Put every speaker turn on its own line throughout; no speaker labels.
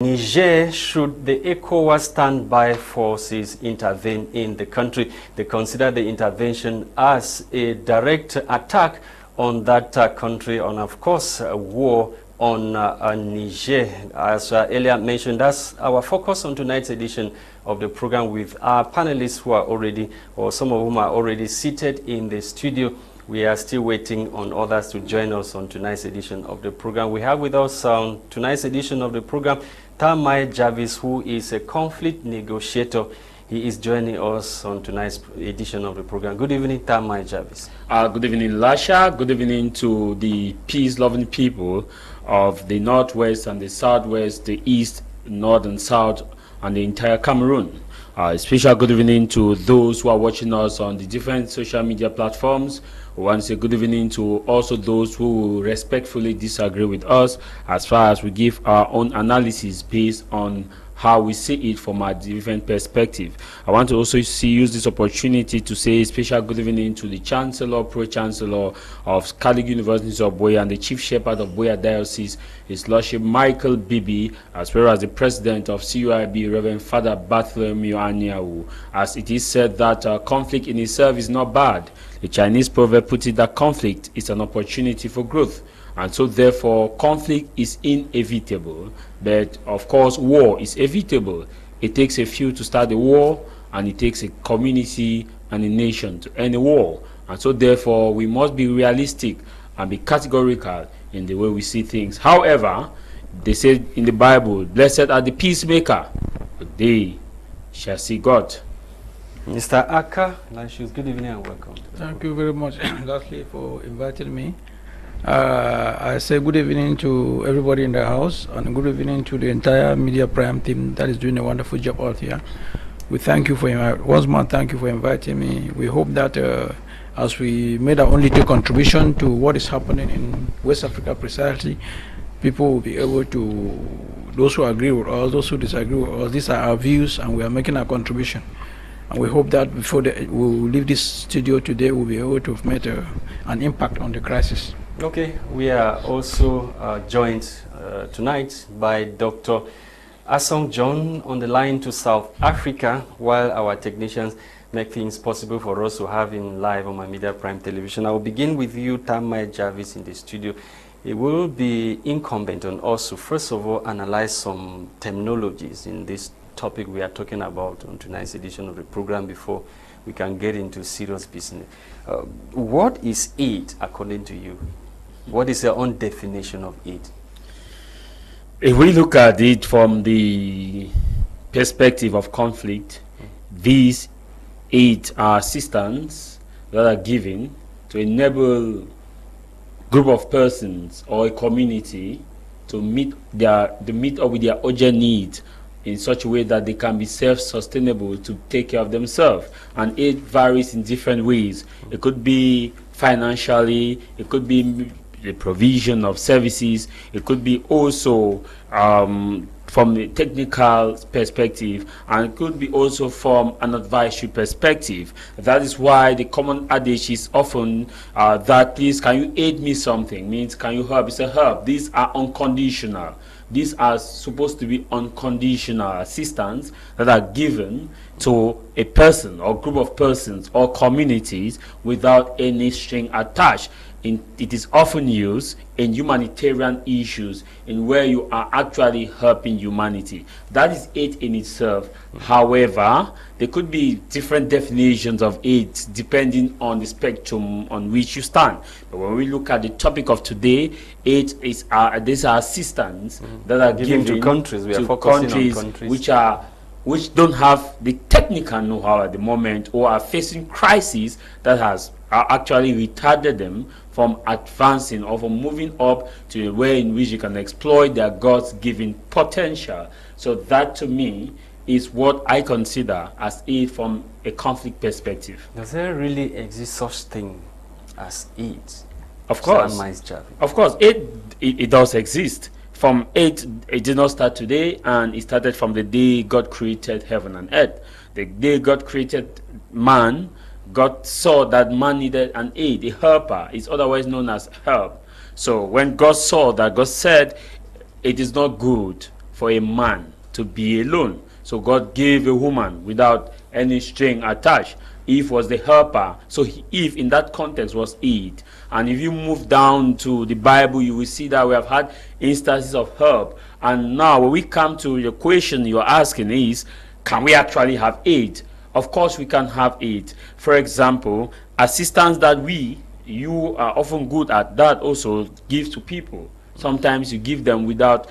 Niger, should the ECOWAS standby forces intervene in the country? They consider the intervention as a direct attack on that country, and of course, a war on Niger. As earlier mentioned, that's our focus on tonight's edition of the program with our panelists who are already, or some of whom are already seated in the studio. We are still waiting on others to join us on tonight's edition of the program. We have with us on tonight's edition of the program Tamai Jarvis, who is a conflict negotiator. He is joining us on tonight's edition of the program. Good evening, Tamai Jarvis.
Good evening, Lasha. Good evening to the peace-loving people of the Northwest and the Southwest, the East, North and South, and the entire Cameroon. Special good evening to those who are watching us on the different social media platforms. We want to say good evening to also those who respectfully disagree with us as far as we give our own analysis based on how we see it from a different perspective. I want to also use this opportunity to say a special good evening to the Chancellor, Pro-Chancellor of Catholic University of Boya and the Chief Shepherd of Boya Diocese, His Lordship Michael Bibi, as well as the President of CUIB, Reverend Father Bartholomew Anyawu. As it is said that conflict in itself is not bad. The Chinese proverb puts it that conflict is an opportunity for growth. And so therefore conflict is inevitable, but of course war is evitable. It takes a few to start a war, and it takes a community and a nation to end a war. And so therefore we must be realistic and be categorical in the way we see things. However, they say in the Bible, blessed are the peacemaker, but they shall see God.
Mr. Aka, good evening and welcome.
Thank you very much, lastly, for inviting me. I say good evening to everybody in the house, and good evening to the entire Media Prime team that is doing a wonderful job out here. We thank you for once more. Thank you for inviting me. We hope that as we made our own little contribution to what is happening in West Africa precisely, people will be able to, those who agree with us, those who disagree with us, these are our views, and we are making our contribution. And we hope that before we leave this studio today, we'll be able to make an impact on the crisis.
Okay, we are also joined tonight by Dr. Asong John on the line to South Africa, while our technicians make things possible for us to have him live on my Media Prime Television. I will begin with you, Tamai Jarvis, in the studio. It will be incumbent on us to first of all analyze some terminologies in this topic we are talking about on tonight's edition of the program before we can get into serious business. What is aid according to you? What is your own definition of aid?
If we look at it from the perspective of conflict, these aid are assistance that are given to enable a group of persons or a community to meet up with their urgent needs in such a way that they can be self-sustainable to take care of themselves. And aid varies in different ways. It could be financially, it could be the provision of services, it could be also from the technical perspective, and it could be also from an advisory perspective. That is why the common adage is often that, please, can you aid me something? Means, can you help? It's a help. These are unconditional. These are supposed to be unconditional assistance that are given to a person or group of persons or communities without any string attached. It is often used in humanitarian issues in where you are actually helping humanity. That is aid in itself. However, there could be different definitions of aid depending on the spectrum on which you stand. But when we look at the topic of today, aid is these are assistance that are given
to countries. We are
to
focusing on countries
which don't have the technical know-how at the moment, or are facing crises that has actually retarded them from advancing or from moving up to a way in which you can exploit their God's given potential. So that to me is what I consider as aid from a conflict perspective.
Does there really exist such thing as aid?
Of course. Of course, it does exist. From it did not start today, and it started from the day God created heaven and earth. The day God created man, God saw that man needed an aid, a helper. It's otherwise known as help. So when God saw that, God said, it is not good for a man to be alone. So God gave a woman without any string attached. Eve was the helper. So Eve in that context was Eve. And if you move down to the Bible, you will see that we have had instances of help. And now when we come to the question you're asking is, can we actually have aid? Of course we can have aid. For example, assistance that you are often good at that also give to people. Sometimes you give them without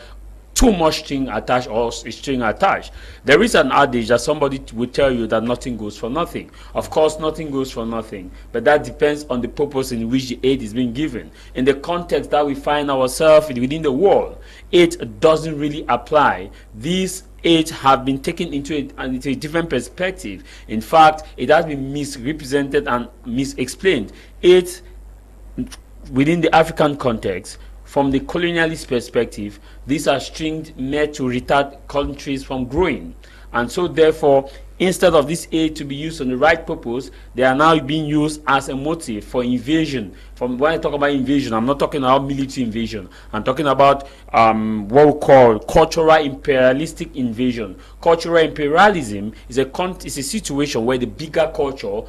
too much string attached or string attached. There is an adage that somebody will tell you that nothing goes for nothing. Of course, nothing goes for nothing, but that depends on the purpose in which the aid is being given. In the context that we find ourselves within the world, it doesn't really apply. These aids have been taken into a different perspective. In fact, it has been misrepresented and misexplained. It, within the African context, from the colonialist perspective, these are strings meant to retard countries from growing. And so therefore, instead of this aid to be used on the right purpose, they are now being used as a motive for invasion. When I talk about invasion, I'm not talking about military invasion. I'm talking about what we call cultural imperialistic invasion. Cultural imperialism is a situation where the bigger culture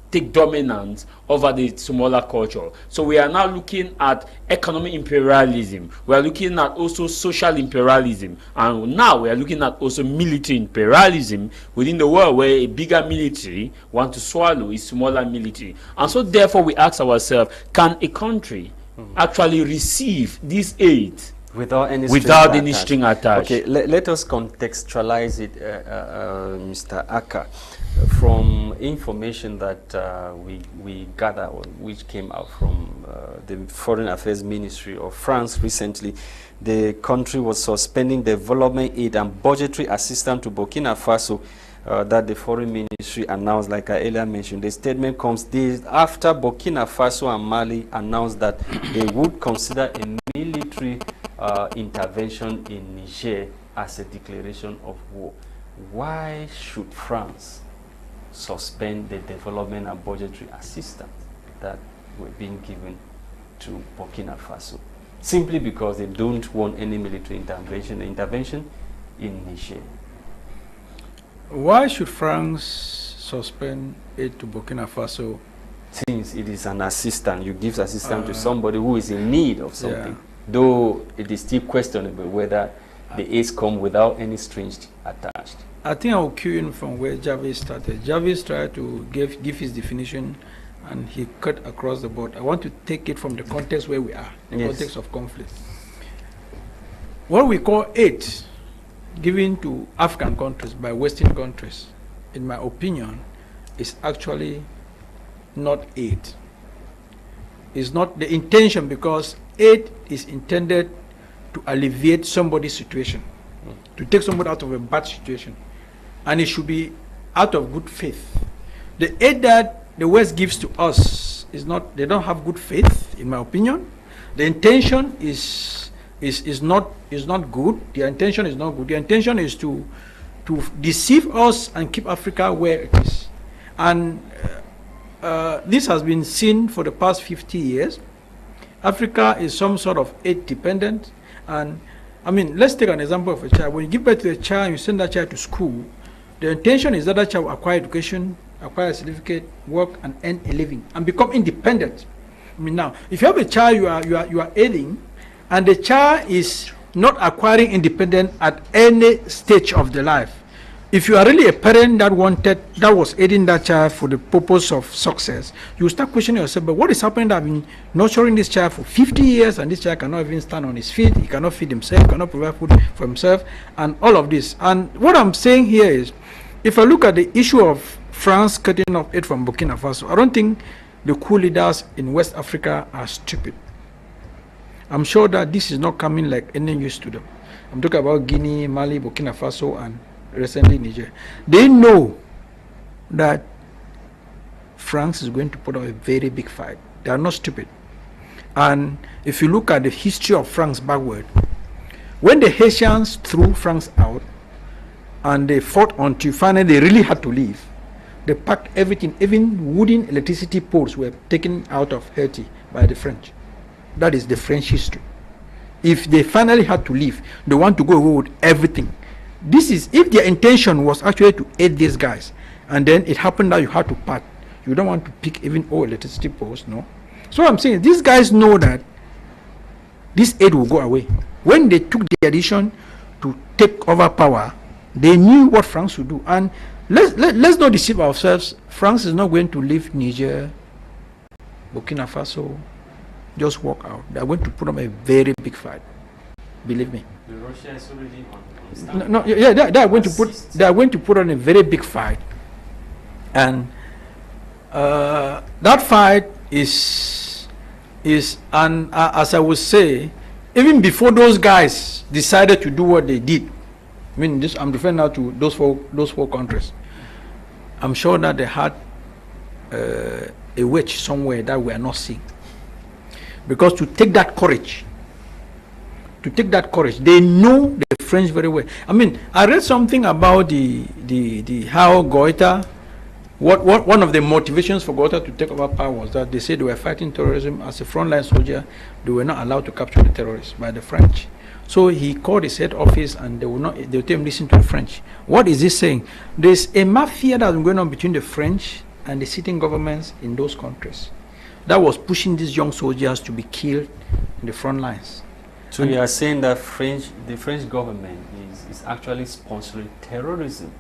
take dominance over the smaller culture. So we are now looking at economic imperialism. We are looking at also social imperialism. And now we are looking at also military imperialism within the world, where a bigger military want to swallow a smaller military. And so therefore we ask ourselves, can a country actually receive this aid
without any
string attached?
Okay, let us contextualize it, Mr. Aka. From information that we gather, which came out from the Foreign Affairs Ministry of France recently, the country was suspending development aid and budgetary assistance to Bukina Faso that the Foreign Ministry announced, like I earlier mentioned. The statement comes days after Bukina Faso and Mali announced that they would consider a military intervention in Niger as a declaration of war. Why should France suspend the development and budgetary assistance that were being given to Burkina Faso, simply because they don't want any military intervention in Niger?
Why should France suspend aid to Burkina Faso?
Since it is an assistance, you give assistance to somebody who is in need of something, though it is still questionable whether the aids come without any strings attached.
I think I'll cue in from where Jarvis started. Jarvis tried to give his definition and he cut across the board. I want to take it from the context where we are, the context of conflict. What we call aid given to African countries by Western countries, in my opinion, is actually not aid. It's not the intention, because aid is intended to alleviate somebody's situation, to take somebody out of a bad situation. And it should be out of good faith. The aid that the West gives to us is not, they don't have good faith, in my opinion. The intention is not good. The intention is not good. The intention is to deceive us and keep Africa where it is. And this has been seen for the past 50 years. Africa is some sort of aid dependent. And I mean, let's take an example of a child. When you give birth to a child and you send that child to school, the intention is that that child will acquire education, acquire a certificate, work and earn a living and become independent. I mean, now, if you have a child you are aiding, and the child is not acquiring independence at any stage of the life, if you are really a parent that was aiding that child for the purpose of success, you start questioning yourself, but what is happening that I've been nurturing this child for 50 years and this child cannot even stand on his feet, he cannot feed himself, cannot provide food for himself, and all of this. And what I'm saying here is, if I look at the issue of France cutting off aid from Burkina Faso, I don't think the coup leaders in West Africa are stupid. I'm sure that this is not coming like any news to them. I'm talking about Guinea, Mali, Burkina Faso, and recently Niger. They know that France is going to put up a very big fight. They are not stupid. And if you look at the history of France backward, when the Haitians threw France out and they fought until finally they really had to leave, they packed everything. Even wooden electricity poles were taken out of Haiti by the French. That is the French history. if they finally had to leave, they want to go away with everything. This is if their intention was actually to aid these guys, and then it happened that you had to part. You don't want to pick even electricity posts, no. So I'm saying these guys know that this aid will go away. When they took the decision to take over power, they knew what France would do. And let's not deceive ourselves. France is not going to leave Niger, Bukina Faso, just walk out. They are going to put on a very big fight. Believe me.
Russia is already on
they are going to put on a very big fight, and that fight is and as I would say, even before those guys decided to do what they did, I mean, this I'm referring now to those four countries. I'm sure that they had a witch somewhere that we are not seeing, because to take that courage, they know the French very well. I mean, I read something about the how Goita, one of the motivations for Goita to take over power was that they said they were fighting terrorism as a frontline soldier. They were not allowed to capture the terrorists by the French. So he called his head office, and they will tell him listen to the French. What is this saying? There's a mafia that's going on between the French and the sitting governments in those countries that was pushing these young soldiers to be killed in the front lines.
So you are saying that the French government is actually sponsoring terrorism?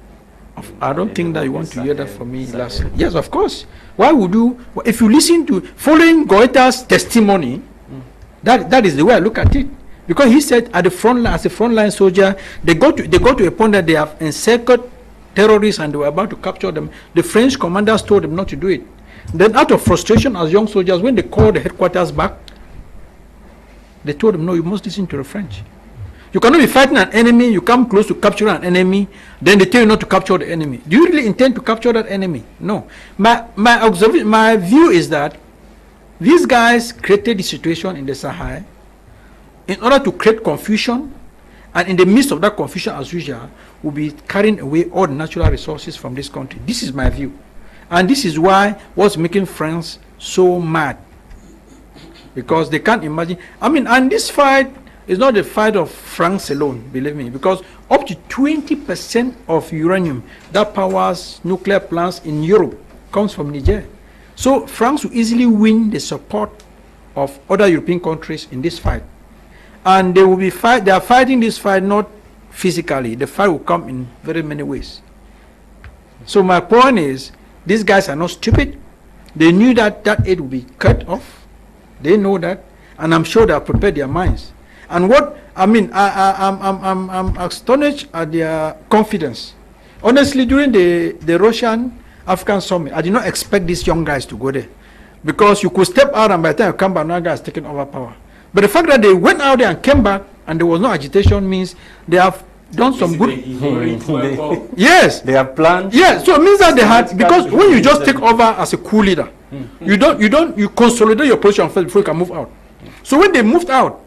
I don't think that you want to hear that from me, Lasha. Yes, of course. Why would you? If you listen to following Goita's testimony, that is the way I look at it. Because he said at the front line, as a frontline soldier, they got to a point that they have encircled terrorists and they were about to capture them. The French commanders told them not to do it. Then out of frustration as young soldiers, when they called the headquarters back, they told them, no, you must listen to the French. You cannot be fighting an enemy, you come close to capturing an enemy, then they tell you not to capture the enemy. Do you really intend to capture that enemy? No. My view is that these guys created the situation in the Sahel in order to create confusion, and in the midst of that confusion, as usual, will be carrying away all the natural resources from this country. This is my view. And this is what's making France so mad. Because they can't imagine. I mean, and this fight is not the fight of France alone, believe me, because up to 20% of uranium that powers nuclear plants in Europe comes from Niger. So France will easily win the support of other European countries in this fight. And they are fighting this fight not physically. The fight will come in very many ways. So my point is, these guys are not stupid. They knew that aid will be cut off. They know that, and I'm sure they have prepared their minds. And what I mean, I'm astonished at their confidence. Honestly, during the Russian African summit, I did not expect these young guys to go there, because you could step out and by the time you come back, another guy has taken over power. But the fact that they went out there and came back and there was no agitation means they have done some good. Yes,
they have planned.
Yes, so it means that they had, because when you just take over as a coup leader, you consolidate your position first before you can move out. So when they moved out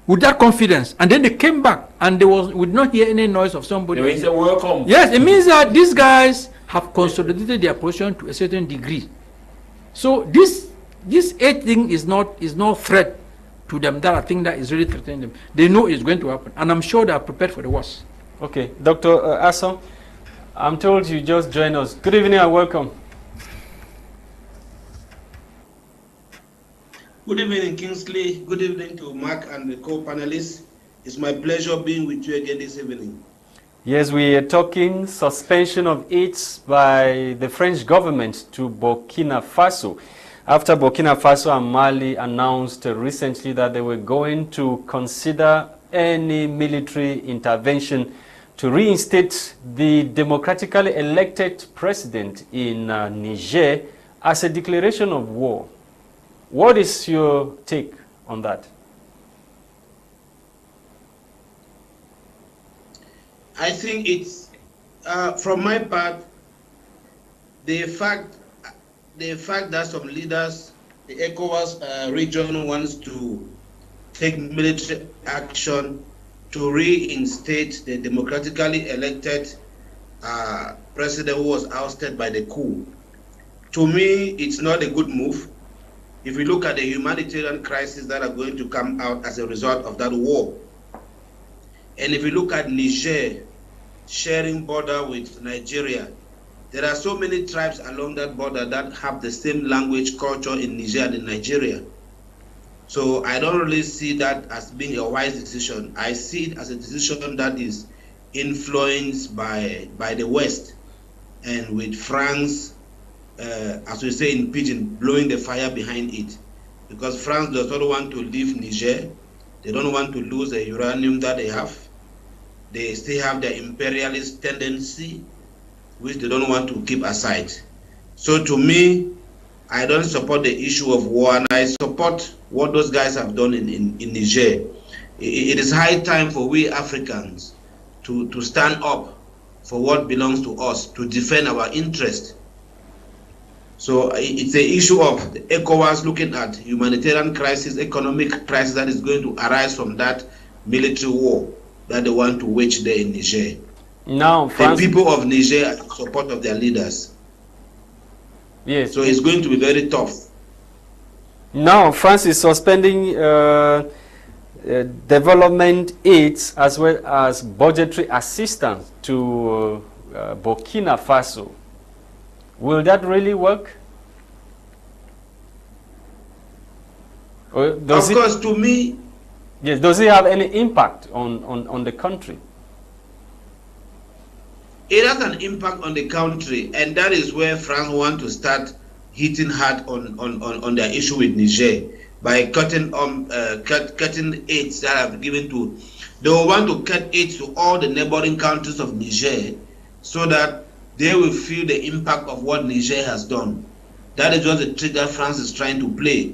with that confidence, and then they came back and would not hear any noise of somebody.
They say welcome.
Yes, it means that these guys have consolidated their position to a certain degree. So this aid thing is not threat to them, that I think that is really threatening them. They know it's going to happen, and I'm sure they are prepared for the worst.
Okay, Dr. Assom, I'm told you just joined us. Good evening and welcome.
Good evening, Kingsley. Good evening to Mark and the co-panelists. It's my pleasure being with you again this evening.
Yes, we are talking suspension of aid by the French government to Burkina Faso, after Burkina Faso and Mali announced recently that they were going to consider any military intervention to reinstate the democratically elected president in Niger as a declaration of war. What is your take on that?
I think it's, from my part, the fact that some leaders, the ECOWAS region wants to take military action to reinstate the democratically elected president who was ousted by the coup. To me, it's not a good move. if we look at the humanitarian crisis that are going to come out as a result of that war, and if we look at Niger sharing border with Nigeria, there are so many tribes along that border that have the same language, culture in Niger and in Nigeria. So I don't really see that as being a wise decision. I see it as a decision that is influenced by the West, and with France, as we say in Pidgin, blowing the fire behind it. Because France does not want to leave Niger. They don't want to lose the uranium that they have. They still have their imperialist tendency, which they don't want to keep aside. So to me, I don't support the issue of war, and I support what those guys have done in Niger. It is high time for we Africans to stand up for what belongs to us, to defend our interest. So it's an issue of the ECOWAS looking at humanitarian crisis, economic crisis that is going to arise from that military war that they want to wage there in Niger.
Now,
the people of Niger are in support of their leaders.
Yes.
So it's going to be very tough.
Now, France is suspending development aids as well as budgetary assistance to Bukina Faso. Will that really work?
Of course, to me...
Yes, does it have any impact on the country?
It has an impact on the country, and that is where France wants to start hitting hard on their issue with Niger by cutting aids that have given to. They will want to cut aids to all the neighboring countries of Niger, so that they will feel the impact of what Niger has done. That is what the trick that France is trying to play.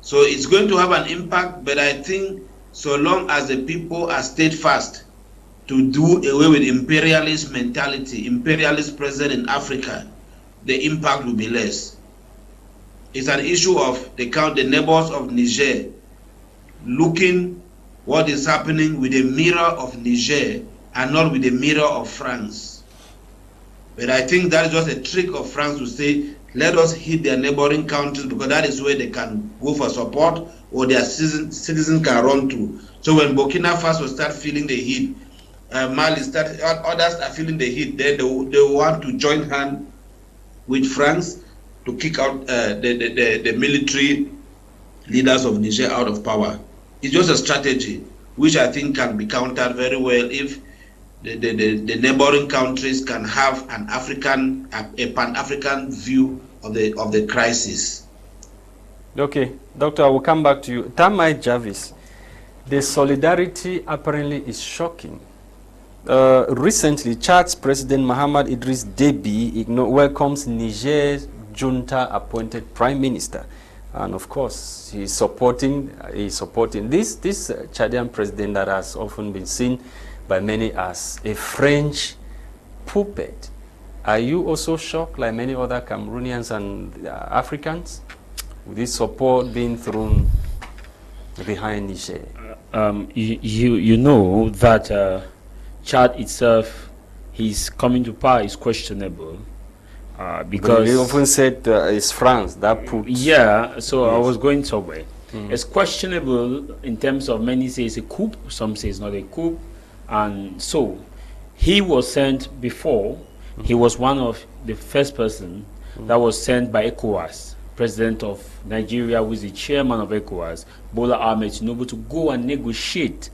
So it's going to have an impact, but I think so long as the people are steadfast to do away with imperialist mentality, imperialist presence in Africa, the impact will be less. It's an issue of the neighbors of Niger looking what is happening with the mirror of Niger and not with the mirror of France. But I think that is just a trick of France to say, let us hit their neighboring countries, because that is where they can go for support, or their citizens can run to. So when Burkina Faso start feeling the heat, Mali others are feeling the heat, then they want to join hand with France to kick out the military leaders of Niger out of power. It's just a strategy which I think can be countered very well if the neighboring countries can have a Pan-African view of the crisis.
Okay, Doctor, I will come back to you. Tamai Jarvis, the solidarity apparently is shocking. Recently, Chad's President Mohamed Idris Deby welcomes Niger's junta-appointed Prime Minister. And of course, he's supporting this Chadian president that has often been seen by many as a French puppet. Are you also shocked, like many other Cameroonians and Africans, with this support being thrown behind Niger?
You know that Chad itself, his coming to power is questionable. Because
they often said it's France that put...
Yeah, so
yes.
I was going somewhere. It's questionable in terms of, many say it's a coup, some say it's not a coup. And so he was sent before. He was one of the first person that was sent by ECOWAS, president of Nigeria, who is the chairman of ECOWAS, Bola Ahmed Tinubu, to go and negotiate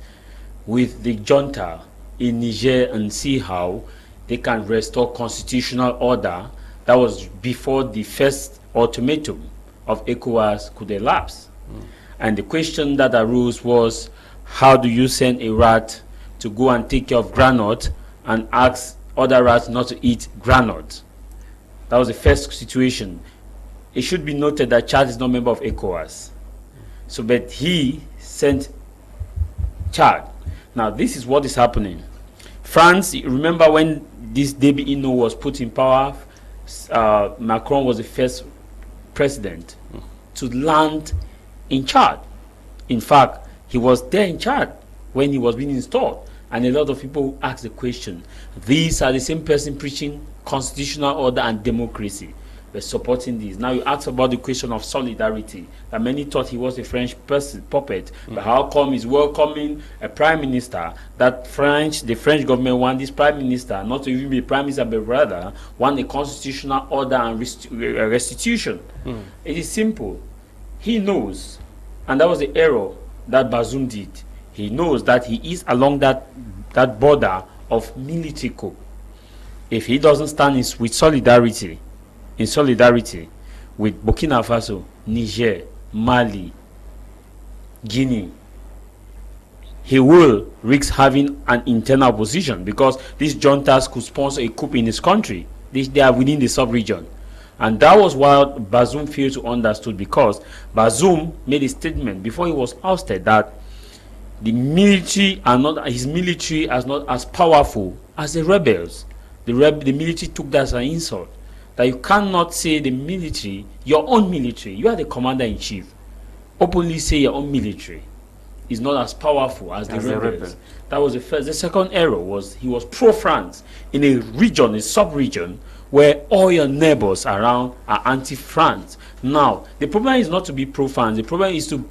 with the junta in Niger and see how they can restore constitutional order. That was before the first ultimatum of ECOWAS could elapse. And the question that arose was, how do you send a rat to go and take care of granite and ask other rats not to eat granite? That was the first situation. It should be noted that Chad is not a member of ECOWAS. So, but he sent Chad. Now, this is what is happening. France, remember when this Deby Itno was put in power, Macron was the first president to land in Chad. In fact, he was there in Chad when he was being installed. And a lot of people ask the question, these are the same person preaching constitutional order and democracy. were supporting this. Now you ask about the question of solidarity, that many thought he was a French puppet, but how come he's welcoming a prime minister that the French government want this prime minister not to even be prime minister, but rather want a constitutional order and restitution? It is simple. He knows, and that was the error that Bazoum did. He knows that he is along that border of military coup. If he doesn't stand in solidarity with Bukina Faso, Niger, Mali, Guinea, he will risk having an internal opposition, because these juntas could sponsor a coup in his country. They are within the sub-region. And that was what Bazoum failed to understand, because Bazoum made a statement before he was ousted that his military is not as powerful as the rebels. The military took that as an insult. That you cannot say the military, your own military, you are the commander-in-chief, openly say your own military is not as powerful as the rebels. That was the first. The second error was he was pro-France in a region, a sub-region, where all your neighbors around are anti-France. Now, the problem is not to be pro-France. The problem is to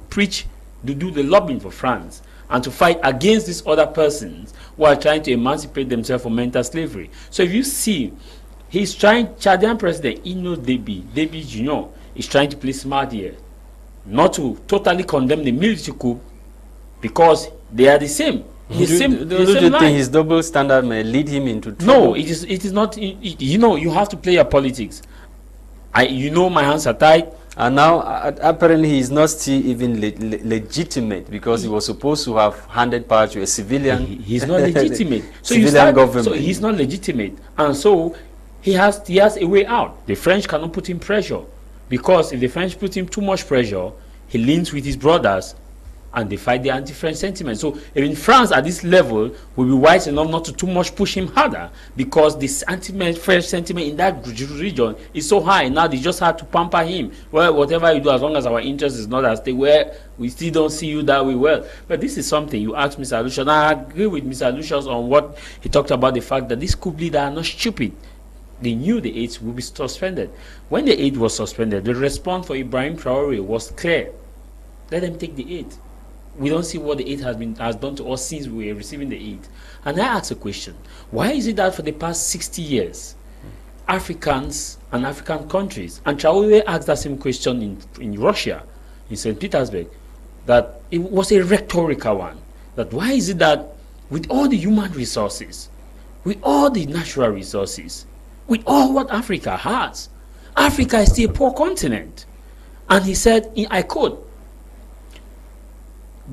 do the lobbying for France, and to fight against these other persons who are trying to emancipate themselves from mental slavery. So if you see, he's trying, Chadian President Ino Déby Jr. is trying to play smart here, not to totally condemn the military coup, because they are the same.
Do you think his double standard may lead him into trouble?
No, it is not. You have to play your politics. My hands are tied.
And now, apparently, he is not still even legitimate, because he was supposed to have handed power to a civilian.
He's not legitimate.
Government.
So he's not legitimate, and so he has a way out. The French cannot put him pressure, because if the French put him too much pressure, he leans with his brothers, and they fight the anti-French sentiment. So in France at this level will be wise enough not to too much push him harder, because this anti-French sentiment in that region is so high. Now they just have to pamper him. Well, whatever you do, as long as our interest is not at stake, where we still don't see you that way. Well, but this is something you asked Mr. Lusha, and I agree with Mr. Lusha on what he talked about, the fact that these coup leaders are not stupid. They knew the aid would be suspended. When the aid was suspended, the response for Ibrahim Traore was clear. Let them take the aid. We don't see what the aid has done to us since we were receiving the aid. And I ask a question: why is it that for the past 60 years, Africans and African countries, and Traore asked that same question in Russia, in St. Petersburg, that it was a rhetorical one, that why is it that with all the human resources, with all the natural resources, with all what Africa has, Africa is still a poor continent? And he said, I quote,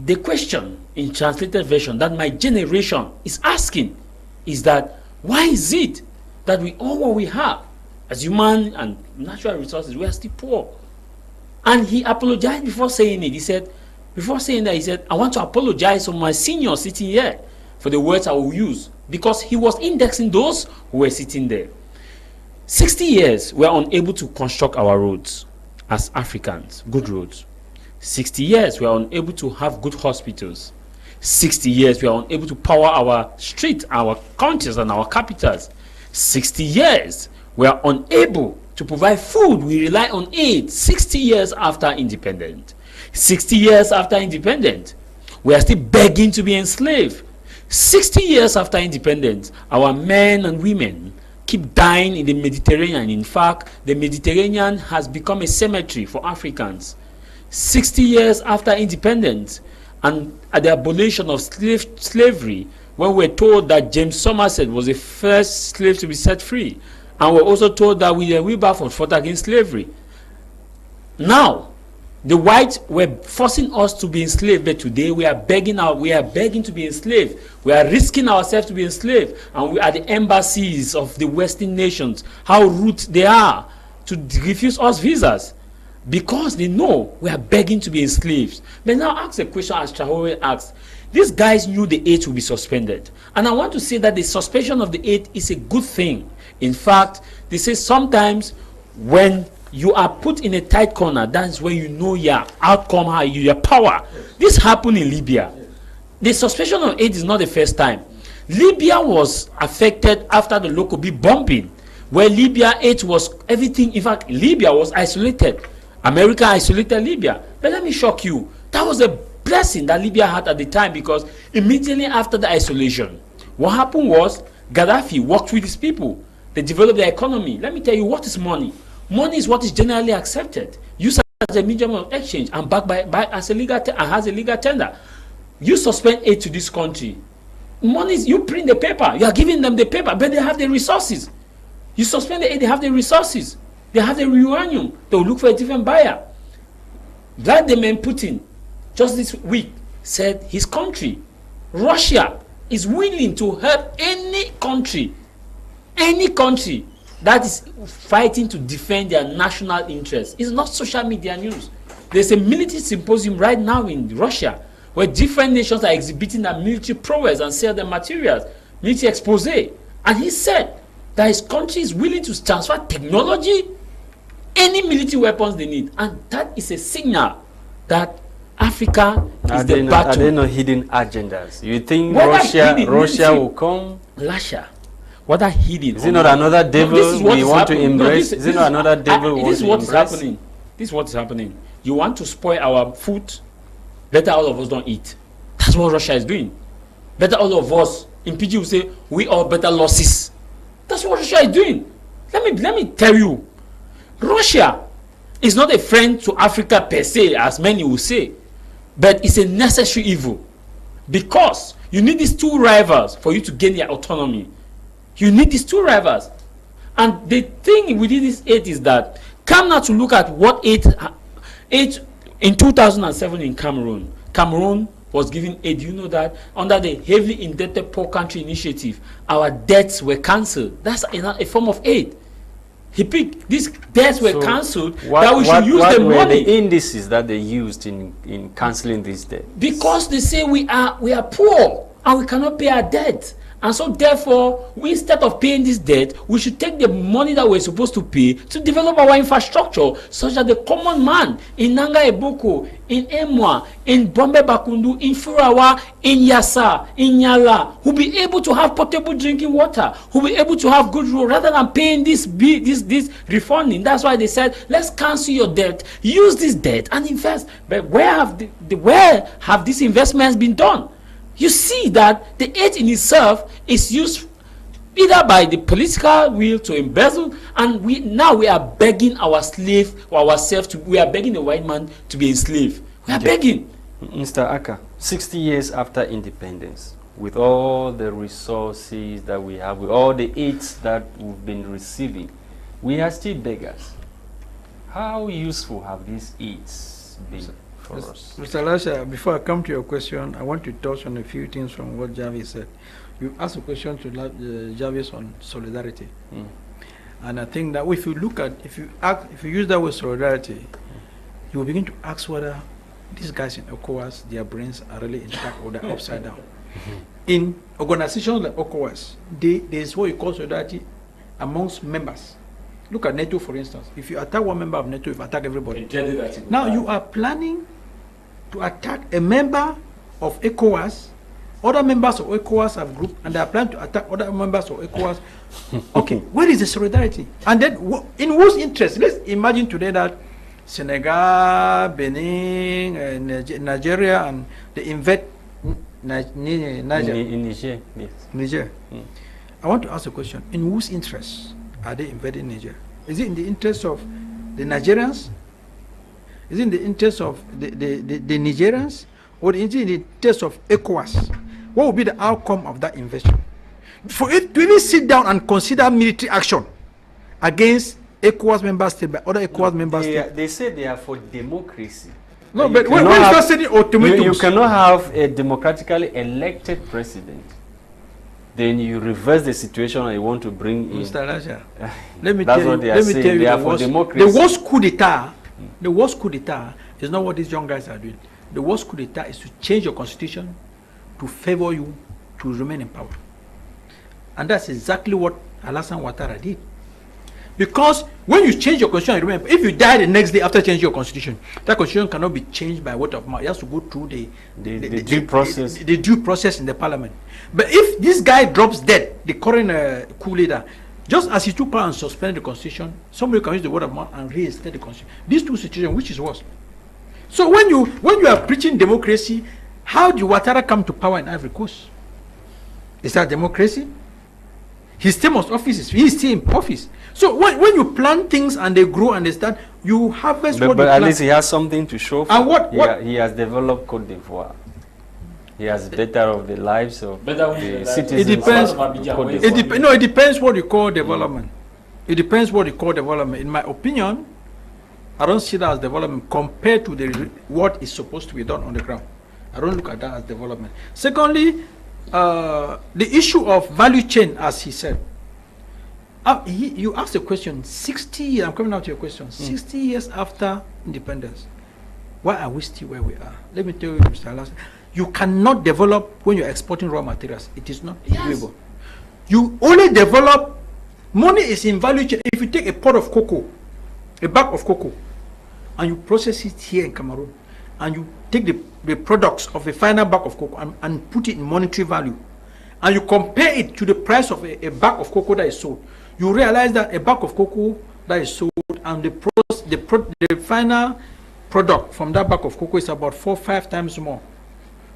"The question in translated version that my generation is asking is that why is it that we all what we have as human and natural resources, we are still poor?" And he apologized before saying it. He said, I want to apologize to my seniors sitting here for the words I will use, because he was indexing those who were sitting there. 60 years we are unable to construct our roads as Africans, good roads. 60 years we are unable to have good hospitals. 60 years we are unable to power our streets, our counties and our capitals. 60 years we are unable to provide food. We rely on aid. 60 years after independence. 60 years after independence, we are still begging to be enslaved. 60 years after independence, our men and women keep dying in the Mediterranean. In fact, the Mediterranean has become a cemetery for Africans. 60 years after independence and at the abolition of slavery, when we're told that James Somerset was the first slave to be set free, and we're also told that William Wilberforce fought against slavery. Now, the whites were forcing us to be enslaved, but today we are begging to be enslaved. We are risking ourselves to be enslaved, and we are the embassies of the Western nations. How rude they are to refuse us visas, because they know we are begging to be enslaved. But now ask a question as Traore asked. These guys knew the aid would be suspended. And I want to say that the suspension of the aid is a good thing. In fact, they say sometimes when you are put in a tight corner, that's when you know your outcome, your power. This happened in Libya. The suspension of aid is not the first time. Libya was affected after the Lockerbie bombing, where Libya, it was everything. In fact, Libya was isolated. America isolated Libya. But let me shock you. That was a blessing that Libya had at the time, because immediately after the isolation, what happened was Gaddafi worked with his people. They developed their economy. Let me tell you, what is money? Money is what is generally accepted, used as a medium of exchange and backed by as a legal and has a legal tender. You suspend aid to this country. Money is, you print the paper. You are giving them the paper, but they have the resources. You suspend the aid, they have the resources. They have the uranium. They will look for a different buyer. Vladimir Putin, just this week, said his country, Russia, is willing to help any country that is fighting to defend their national interests. It's not social media news. There's a military symposium right now in Russia where different nations are exhibiting their military prowess and sell their materials, military expose. And he said that his country is willing to transfer technology, any military weapons they need. And that is a signal that Africa is the battle. Are there
no hidden agendas? You think Russia will come?
Lasha, what are hidden?
Is it not another devil we want to embrace? Is it not another devil we want to embrace?
This is what is happening. You want to spoil our food, better all of us don't eat. That's what Russia is doing. Better all of us, in PG will say, we are better losses. That's what Russia is doing. Let me tell you, Russia is not a friend to Africa per se, as many will say, but it's a necessary evil, because you need these two rivals for you to gain your autonomy. You need these two rivals. And the thing within this aid is that, come now to look at what aid in 2007 in Cameroon. Cameroon was giving aid. You know that under the heavily indebted poor country initiative, our debts were cancelled. That's a form of aid. He picked these debts were cancelled, that we should use the money.
What were the indices that they used in cancelling these debts?
Because they say we are poor and we cannot pay our debt. And so therefore, instead of paying this debt, we should take the money that we're supposed to pay to develop our infrastructure, such that the common man in Nanga Eboko, in Emwa, in Bombe Bakundu, in Furawa, in Yasa, in Nyala, will be able to have potable drinking water, will be able to have good road, rather than paying this refunding. That's why they said, let's cancel your debt, use this debt and invest. But where have these investments been done? You see that the aid in itself is used either by the political will to embezzle, and we are begging our slave or ourselves we are begging the white man to be enslaved. We are begging.
Mr. Aka, 60 years after independence, with all the resources that we have, with all the aids that we've been receiving, we are still beggars. How useful have these aids been?
Mr. Lasha, before I come to your question, I want to touch on a few things from what Jarvis said. You asked a question to Jarvis on solidarity, and I think that if you use that word solidarity, you will begin to ask whether these guys in ECOWAS, their brains are really intact or they're upside down. In organizations like ECOWAS, there is what you call solidarity amongst members. Look at NATO, for instance. If you attack one member of NATO, you attack everybody. Now you are planning to attack a member of ECOWAS. Other members of ECOWAS have grouped, and they are planning to attack other members of ECOWAS. Okay, where is the solidarity? And then, in whose interest? Let's imagine today that Senegal, Benin, and Nigeria, and they invade Niger.
Niger, yes.
Niger. I want to ask a question. In whose interest are they invading Niger? Is it in the interest of the Nigerians? Is it in the interest of the Nigerians? Or is it in the interest of ECOWAS? What will be the outcome of that invasion? For it to even sit down and consider military action against ECOWAS member states by other ECOWAS member states.
They say they are for democracy.
No, but when you start setting ultimatums,
you cannot have a democratically elected president. Then you reverse the situation and you want to bring in.
Mr. Lasha, let me tell you the worst coup d'etat. The worst coup d'etat is not what these young guys are doing. The worst coup d'etat is to change your constitution to favor you to remain in power. And that's exactly what Alassane Ouattara did. Because when you change your constitution, remember, if you die the next day after changing your constitution, that constitution cannot be changed by word of mouth. It has to go through the
due process.
The due process in the parliament. But if this guy drops dead, the current coup leader, Just as he took power and suspended the constitution, somebody can use the word of mouth and reinstate the constitution. These two situations, which is worse? So when you are preaching democracy, how did Ouattara come to power in Ivory Coast? Is that democracy? His term of office is he's still in office. So when you plant things and they grow and they start, you harvest what you plant.
But at least he has something to show for.
And what?
He has developed Côte d'Ivoire. He has better of the lives of the citizens.
It depends.
Of Côte d'Ivoire.
No, it depends what you call development. It depends what you call development. In my opinion, I don't see that as development compared to what is supposed to be done on the ground. I don't look at that as development. Secondly, the issue of value chain, as he said. You asked a question, 60 years, I'm coming out to your question, 60 years after independence, why are we still where we are? Let me tell you, Mr. Lasha, you cannot develop when you're exporting raw materials. It is not doable. You only develop, money is in value chain. If you take a pot of cocoa, a bag of cocoa, and you process it here in Cameroon, and you take the products of a final bag of cocoa and put it in monetary value, and you compare it to the price of a bag of cocoa that is sold, you realize that a bag of cocoa that is sold and the final product from that bag of cocoa is about 4 or 5 times more.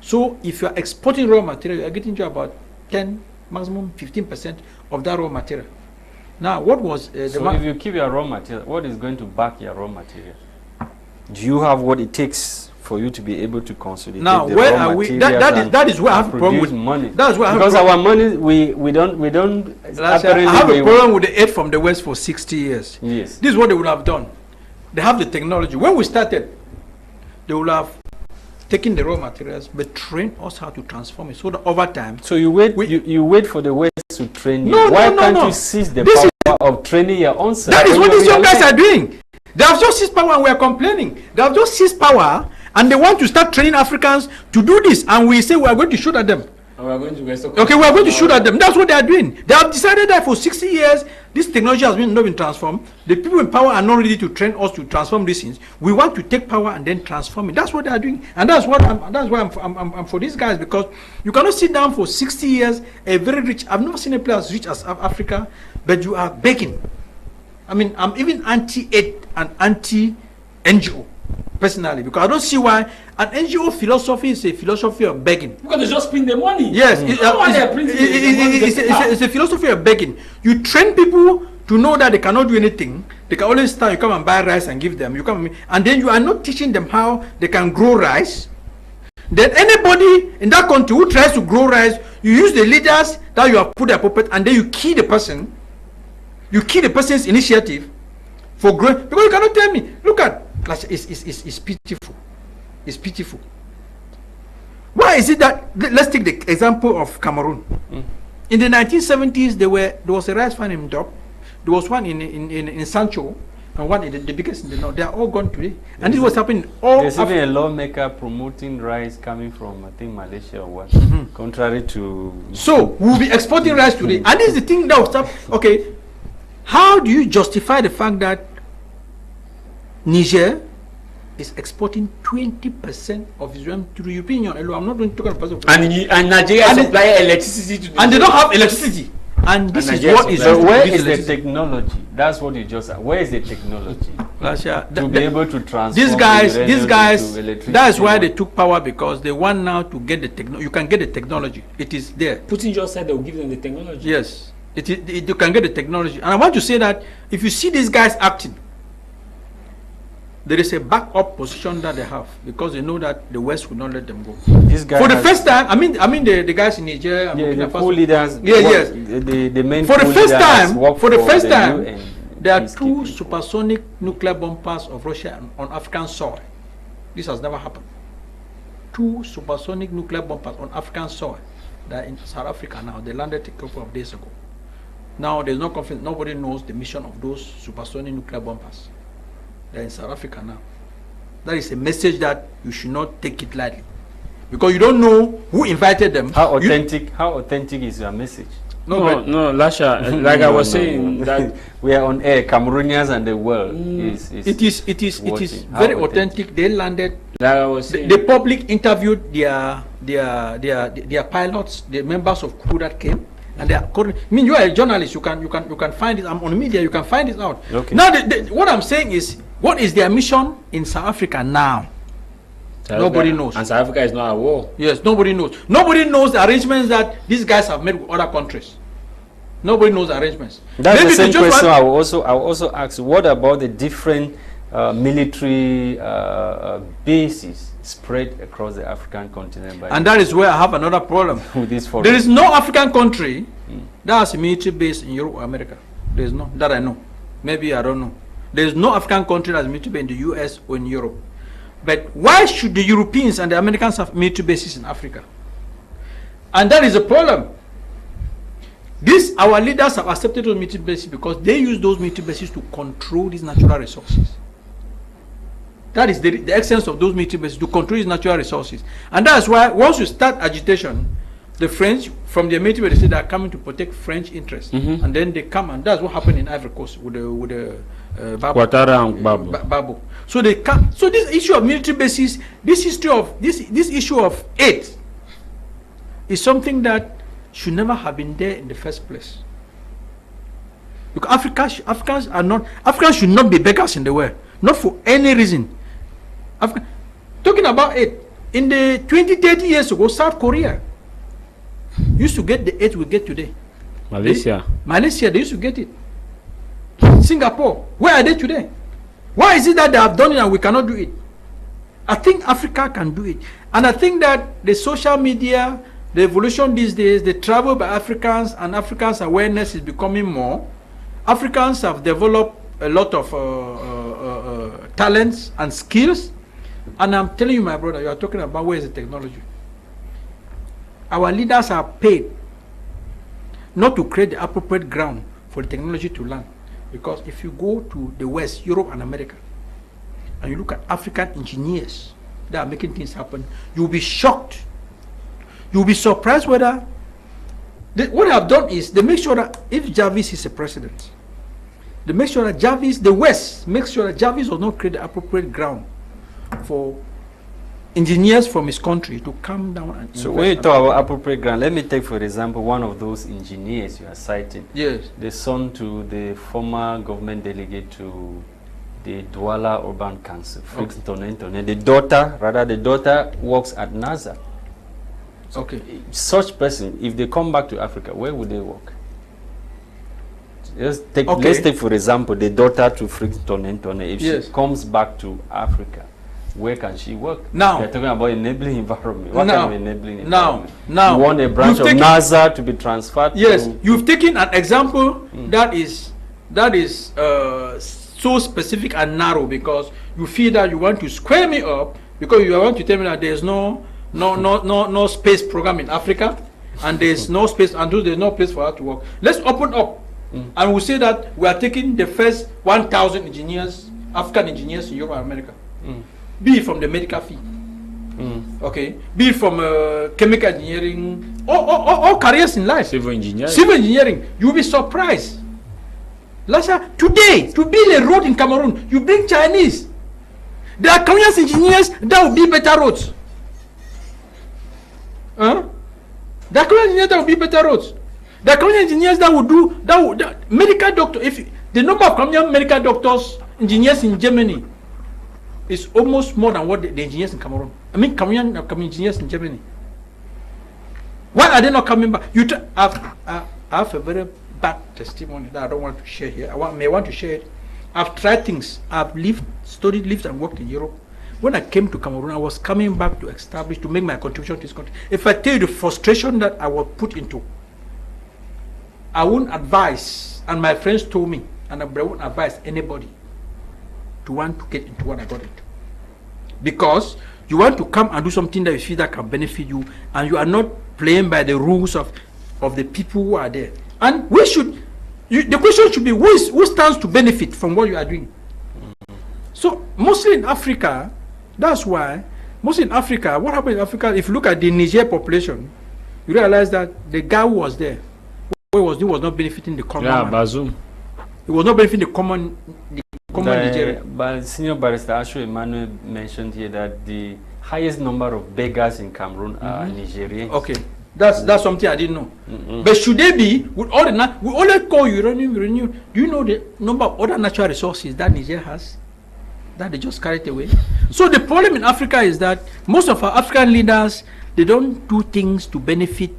So if you are exporting raw material, you are getting to about 10, maximum 15% of that raw material. Now, what was
so if you keep your raw material, what is going to back your raw material? Do you have what it takes for you to be able to consolidate
now
the
where
raw
are we?
materials
That is where I have a problem with
money?
That's why
because our money we don't.
I have a problem with the aid from the West for 60 years.
Yes,
this is what they would have done. They have the technology. When we started, they would have taken the raw materials but trained us how to transform it. So that over time.
So you wait. You wait for the West to train you.
No,
Why can't you seize the power of training your own self?
That is what these young guys are doing. They have just seized power and we are complaining. They have just seized power and they want to start training Africans to do this, and we say we are going to shoot at them.
And we are going to
okay, we are going to shoot at them. That's what they are doing. They have decided that for 60 years, this technology has not been transformed. The people in power are not ready to train us to transform these things. We want to take power and then transform it. That's what they are doing, and that's why I'm for these guys, because you cannot sit down for 60 years, a very rich. I've never seen a place as rich as Africa, but you are begging. I mean, I'm even anti-aid and anti-NGO. Personally, because I don't see why an NGO philosophy is a philosophy of begging.
Because they just print the money.
Yes, it's a philosophy of begging. You train people to know that they cannot do anything. They can always stand. You come and buy rice and give them. You come and then you are not teaching them how they can grow rice. Then anybody in that country who tries to grow rice, you use the leaders that you have put their puppet, and then you kill the person. You kill the person's initiative for growing. Because you cannot tell me. Look at. It's pitiful. It's pitiful. Why is it that, let's take the example of Cameroon. In the 1970s, there was a rice farm in Dop. There was one in Sancho, and one in the biggest in the north. They are all gone today. And this was happening all.
There's even a lawmaker promoting rice coming from, I think, Malaysia or what, contrary to.
So we'll be exporting rice today, and this is the thing that will stop. Okay, how do you justify the fact that Niger is exporting 20% of its realm to the European Union? I'm not going to talk about
and Nigeria supply electricity to the
and they don't have electricity. And this is what is.
So where is the technology? That's what you just said. Where is the technology
Lasha,
to be able to transform
these guys? That's why they took power, because they want now to get the technology. You can get the technology. It is there.
Putin just said they will give them the technology.
Yes, you can get the technology. And I want to say that if you see these guys acting, there is a backup position that they have, because they know that the West will not let them go.
This guy
for the first time, I mean the guys in Niger, and
the coup leaders.
Yes.
The main
for the first time, there are 2
peacekeeping.
supersonic nuclear bombers of Russia on African soil. This has never happened. 2 supersonic nuclear bombers on African soil. They're in South Africa now. They landed a couple of days ago. Now there's no confidence. Nobody knows the mission of those supersonic nuclear bombers. They're in South Africa now. That is a message that you should not take it lightly, because you don't know who invited them.
How authentic is your message?
No, Lasha, like I was saying, that
we are on air, Cameroonians and the world.
It is very authentic. They landed.
Like I was saying,
the public interviewed their pilots, the members of crew that came, and they are I mean, you are a journalist. You can find it. I'm on media. You can find it out.
Okay.
Now, what I'm saying is, what is their mission in South Africa now? Nobody knows.
And South Africa is not at war.
Yes, nobody knows. Nobody knows the arrangements that these guys have made with other countries. Nobody knows the arrangements.
That's maybe the same question I will also ask. What about the different military bases spread across the African continent?
And that is where I have another problem.
With this forum.
There is no African country that has a military base in Europe or America. There is no, that I know. Maybe I don't know. There is no African country that has military base in the US or in Europe. But why should the Europeans and the Americans have military bases in Africa? And that is a problem. Our leaders have accepted those military bases because they use those military bases to control these natural resources. That is the essence of those military bases, to control these natural resources. And that's why once you start agitation, the French, from the military base, they say they are coming to protect French interests. And then they come, and that's what happened in Ivory Coast with the
Ouattara and Gbagbo.
So they come. So this issue of military bases, this issue of aid, is something that should never have been there in the first place. Because Africans should not be beggars in the world, not for any reason. Talking about aid, in the 20-30 years ago, South Korea used to get the aid we get today.
Malaysia,
they used to get it. Singapore, where are they today? Why is it that they have done it and we cannot do it? I think Africa can do it. And I think that the social media, the evolution these days, the travel by Africans and Africans' awareness is becoming more. Africans have developed a lot of talents and skills. And I'm telling you, my brother, you are talking about where is the technology. Our leaders are paid not to create the appropriate ground for the technology to land. Because if you go to the West, Europe and America, and you look at African engineers that are making things happen, you'll be shocked. You'll be surprised whether what they have done is they make sure that if Jarvis is a president, they make sure that the West makes sure that Jarvis does not create the appropriate ground for engineers from his country to come down and
so when you talk about appropriate ground, let me take for example one of those engineers you are citing.
Yes.
The son to the former government delegate to the Douala Urban Council, Fritz Tonentone. The daughter works at NASA. So
okay.
Such person, if they come back to Africa, where would they work? Let's take for example the daughter to Fritz Tonentone. If she comes back to Africa, where can she work? Now they're talking about enabling environment. What kind of enabling environment? Now you want a branch of NASA to be transferred?
Yes, you've taken an example that is so specific and narrow, because you feel that you want to square me up because you want to tell me that there's no space program in Africa, and there's no space, and there's no place for her to work. Let's open up, and we'll say that we are taking the first 1,000 engineers, African engineers in Europe and America. Be it from the medical field, okay, be it from chemical engineering, all careers in life.
Civil
engineering. You'll be surprised. Lasha, today, to build a road in Cameroon, you bring Chinese. There are Kenyan engineers that will build better roads. There are Kenyan engineers that will build better roads. There are Kenyan engineers that will do medical doctor. If the number of Kenyan medical doctors, engineers in Germany, is almost more than what the engineers in Cameroon. I mean, Cameroon engineers in Germany. Why are they not coming back? I have a very bad testimony that I don't want to share here. May want to share it. I've tried things. I've studied, lived, and worked in Europe. When I came to Cameroon, I was coming back to make my contribution to this country. If I tell you the frustration that I was put into, I wouldn't advise, and my friends told me, and I wouldn't advise anybody to want to get into what I got into. Because you want to come and do something that you feel that can benefit you, and you are not playing by the rules of the people who are there. And the question should be, who stands to benefit from what you are doing? So mostly in Africa, that's why, mostly in Africa, what happened in Africa, if you look at the Niger population, you realize that the guy who was there, he was not benefiting the common man.
Bazoum.
He was not benefiting the common Nigerian.
But Senior Barrister Ewane mentioned here that the highest number of beggars in Cameroon are Nigerians.
Okay. That's something I didn't know. But should they be with all the we only call uranium? Do you know the number of other natural resources that Niger has that they just carried away? So the problem in Africa is that most of our African leaders, they don't do things to benefit.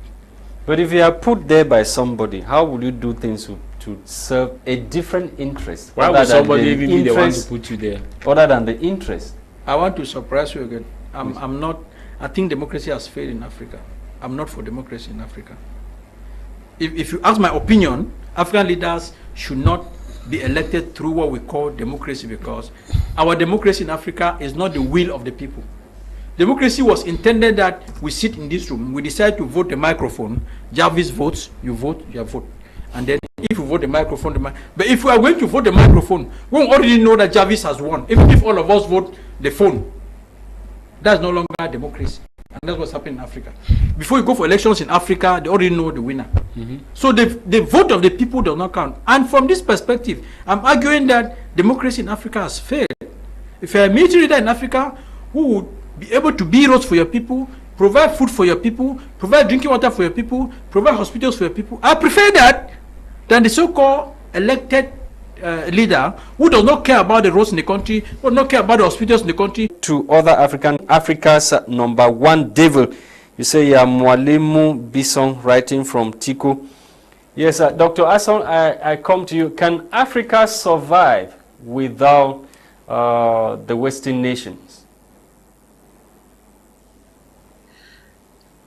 But if you are put there by somebody, how will you do things to serve a different interest?
Why would somebody even be the one to put you there?
Other than the interest.
I want to surprise you again. I'm not. I think democracy has failed in Africa. I'm not for democracy in Africa. If you ask my opinion, African leaders should not be elected through what we call democracy, because our democracy in Africa is not the will of the people. Democracy was intended that we sit in this room, we decide to vote the microphone, Jarvis votes, you vote, you vote. And then if you vote the microphone, but if we are going to vote the microphone, we already know that Jarvis has won. Even if all of us vote the phone, that's no longer democracy. And that's what's happening in Africa. Before you go for elections in Africa, they already know the winner. So the vote of the people does not count. And from this perspective, I'm arguing that democracy in Africa has failed. If you're a military leader in Africa who would be able to build roads for your people, provide food for your people, provide drinking water for your people, provide hospitals for your people, I prefer that than the so-called elected leader who does not care about the roads in the country, who does not care about the hospitals in the country.
To other Africa's number one devil, you say Mwalimu Bison, writing from Tiku. Yes, Dr. Asson, I come to you. Can Africa survive without the Western nations?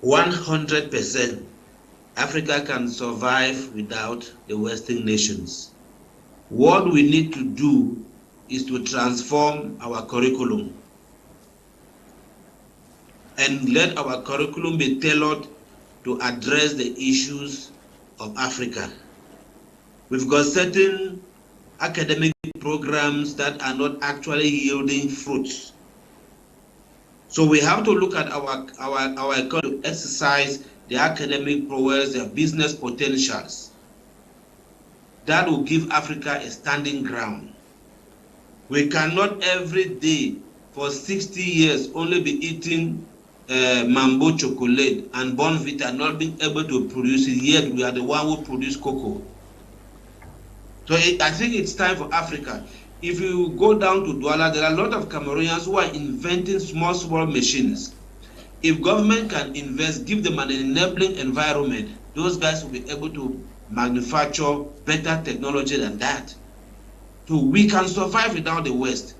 100%. Africa can survive without the Western nations. What we need to do is to transform our curriculum and let our curriculum be tailored to address the issues of Africa. We've got certain academic programs that are not actually yielding fruits. So we have to look at our economy, exercise the academic prowess, their business potentials. That will give Africa a standing ground. We cannot every day for 60 years only be eating Mambo chocolate and Bonvita, not being able to produce it, yet we are the one who produce cocoa. So I think it's time for Africa. If you go down to Douala, there are a lot of Cameroonians who are inventing small machines. If government can invest, give them an enabling environment, those guys will be able to manufacture better technology than that. So we can survive without the West.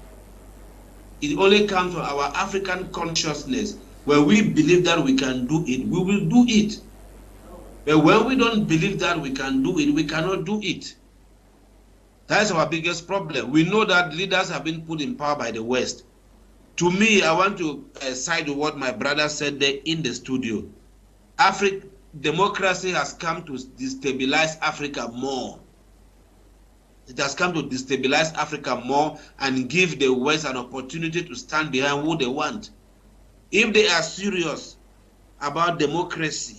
It only comes from our African consciousness. When we believe that we can do it, we will do it. But when we don't believe that we can do it, we cannot do it. That's our biggest problem. We know that leaders have been put in power by the West. To me, I want to side with what my brother said there in the studio. Democracy has come to destabilize Africa more. It has come to destabilize Africa more and give the West an opportunity to stand behind who they want. If they are serious about democracy,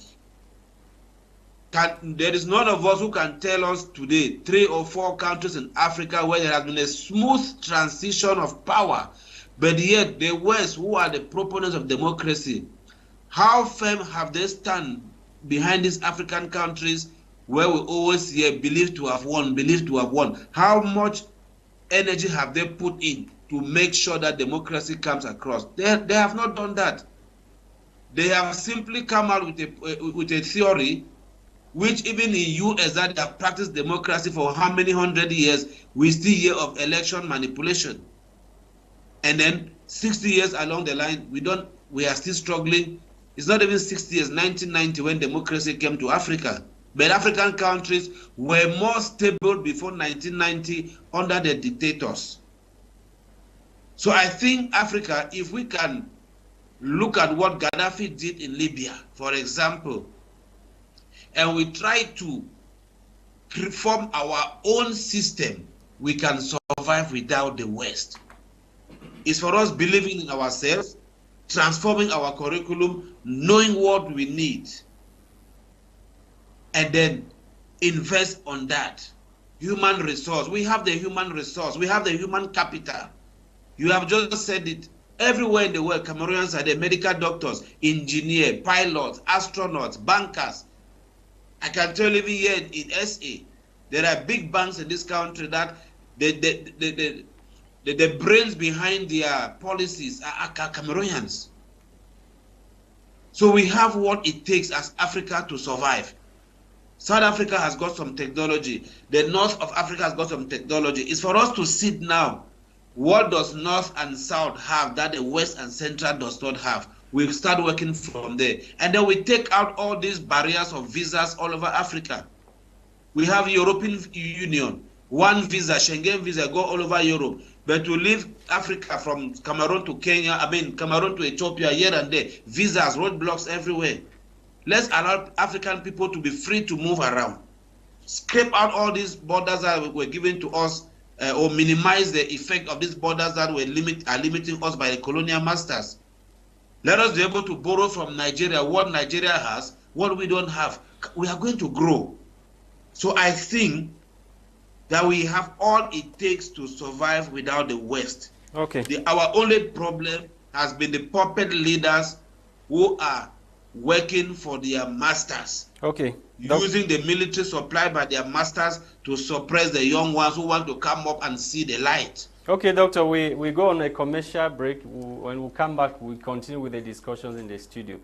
there is none of us who can tell us today 3 or 4 countries in Africa where there has been a smooth transition of power, but yet the West, who are the proponents of democracy, how firm have they stand behind these African countries where we always hear believe to have won, believe to have won? How much energy have they put in to make sure that democracy comes across? They have not done that. They have simply come out with a theory which even in US that they have practiced democracy for how many 100 years, we still hear of election manipulation. And then 60 years along the line, we are still struggling. It's not even 60 years, 1990 when democracy came to Africa. But African countries were more stable before 1990 under the dictators. So I think Africa, if we can look at what Gaddafi did in Libya, for example, and we try to reform our own system, we can survive without the West. It's for us believing in ourselves, transforming our curriculum, knowing what we need, and then invest on that. Human resource. We have the human resource. We have the human capital. You have just said it. Everywhere in the world, Cameroonians are there, medical doctors, engineers, pilots, astronauts, bankers. I can tell you here in SA, there are big banks in this country that the brains behind their policies are Cameroonians. So we have what it takes as Africa to survive. South Africa has got some technology. The north of Africa has got some technology. It's for us to sit now. What does North and South have that the West and Central does not have? We start working from there. And then we take out all these barriers of visas all over Africa. We have European Union, one visa, Schengen visa, go all over Europe. But to leave Africa from Cameroon to Kenya, Cameroon to Ethiopia, here and there, visas, roadblocks everywhere. Let's allow African people to be free to move around. Scrape out all these borders that were given to us, or minimize the effect of these borders that were limiting us by the colonial masters. Let us be able to borrow from Nigeria what Nigeria has, what we don't have. We are going to grow. So I think that we have all it takes to survive without the West.
Okay.
Our only problem has been the puppet leaders who are working for their masters.
Okay.
Using the military supplied by their masters to suppress the young ones who want to come up and see the light.
Okay, Doctor, we go on a commercial break. When we come back, we continue with the discussions in the studio.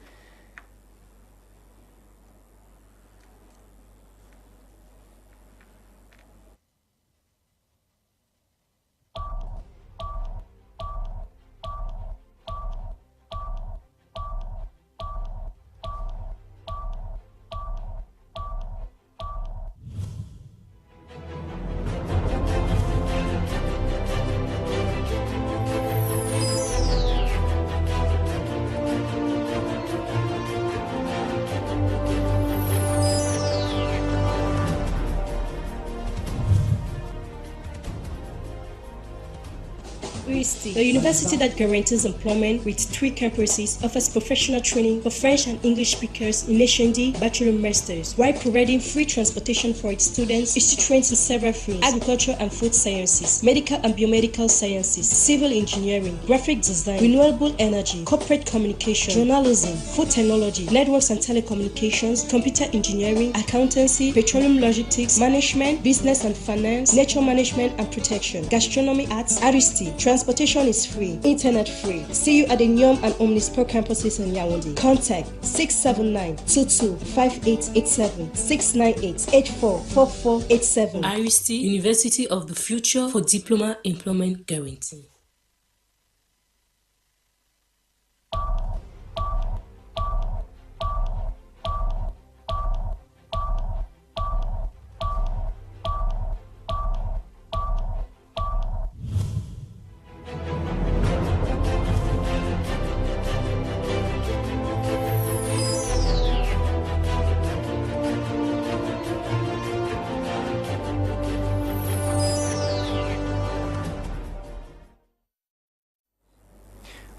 The university that guarantees employment with 3 campuses offers professional training for French and English speakers in HND, Bachelor Masters, while providing free transportation for its students. Institutes in several fields: agriculture and food sciences, medical and biomedical sciences, civil engineering, graphic design, renewable energy, corporate communication, journalism, food technology, networks and telecommunications, computer engineering, accountancy, petroleum logistics, management, business and finance, nature management and protection, gastronomy, arts, RST. Transportation is free, internet free. See you at the Nyom and Omnisport campuses in Yaoundé. Contact 679-22-5887, 698-844487. RST, University of the Future for Diploma Employment Guarantee.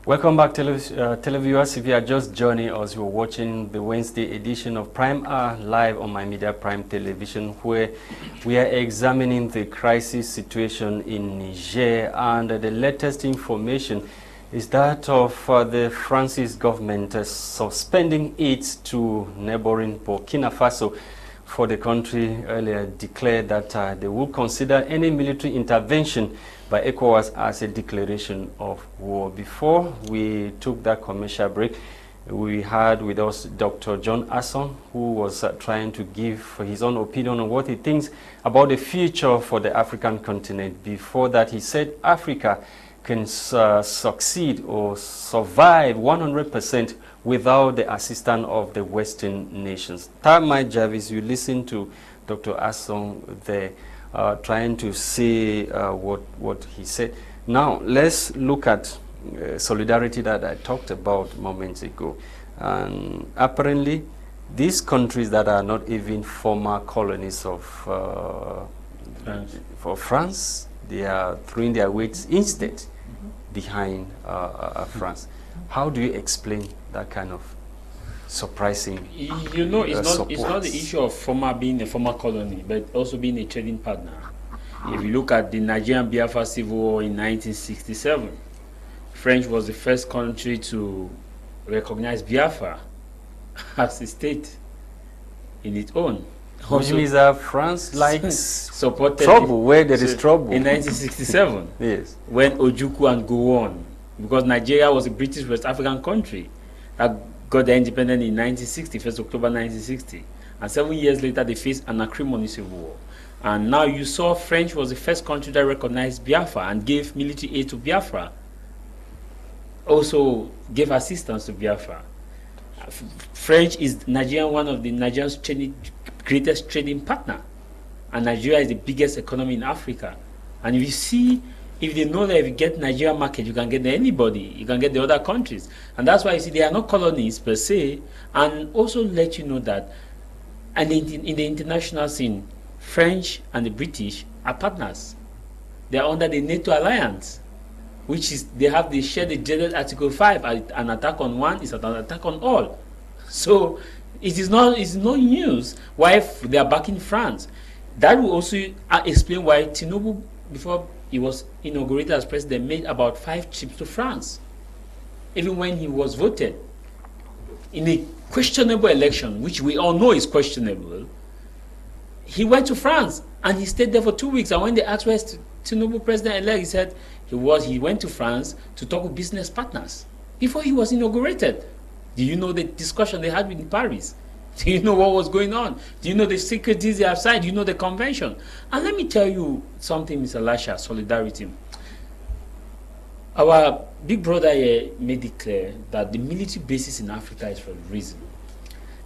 Welcome back, televiewers. If you are just joining us, you're watching the Wednesday edition of Prime Hour live on My Media Prime Television, where we are examining the crisis situation in Niger, and the latest information is that of the France's government suspending aid to neighboring Bukina Faso, for the country earlier declared that they will consider any military intervention by ECOWAS as a declaration of war. Before we took that commercial break, we had with us Dr. John Asson, who was trying to give his own opinion on what he thinks about the future for the African continent. Before that, he said Africa can succeed or survive 100% without the assistance of the Western nations. Tamai Jarvis, you listen to Dr. Asson there trying to say what he said. Now, let's look at solidarity that I talked about moments ago. And apparently, these countries that are not even former colonies of France, they are throwing their weights instead behind France. How do you explain that kind of surprising?
You know, it's not the issue of being a former colony, but also being a trading partner. If you look at the Nigerian Biafra Civil War in 1967, French was the first country to recognize Biafra as a state in its own.
Which means that France likes
supported
trouble where there is trouble.
In 1967,
yes,
when Ojukwu and Gowon, because Nigeria was a British West African country that got their independence in 1960, 1st October 1960. And 7 years later, they faced an acrimonious civil war. And now you saw French was the first country that recognized Biafra and gave military aid to Biafra. Also gave assistance to Biafra. French is one of the Nigeria's greatest trading partner. And Nigeria is the biggest economy in Africa. And if they know that if you get Nigeria market, you can get anybody, you can get the other countries. And that's why you see they are not colonies per se. And also let you know that and in the international scene, French and the British are partners. They are under the NATO alliance, which is they share the general Article 5. An attack on one is an attack on all. So it's no news why they are backing France. That will also explain why Tinubu, before he was inaugurated as president, made about 5 trips to France, even when he was voted in a questionable election, which we all know is questionable. He went to France and he stayed there for 2 weeks. And when they asked where Tinubu president-elect, he said he went to France to talk with business partners before he was inaugurated. Do you know the discussion they had in Paris? Do you know what was going on? Do you know the secretaries they have signed? Do you know the convention? And let me tell you something, Mr. Lasha, solidarity. Our big brother here made it clear that the military basis in Africa is for a reason.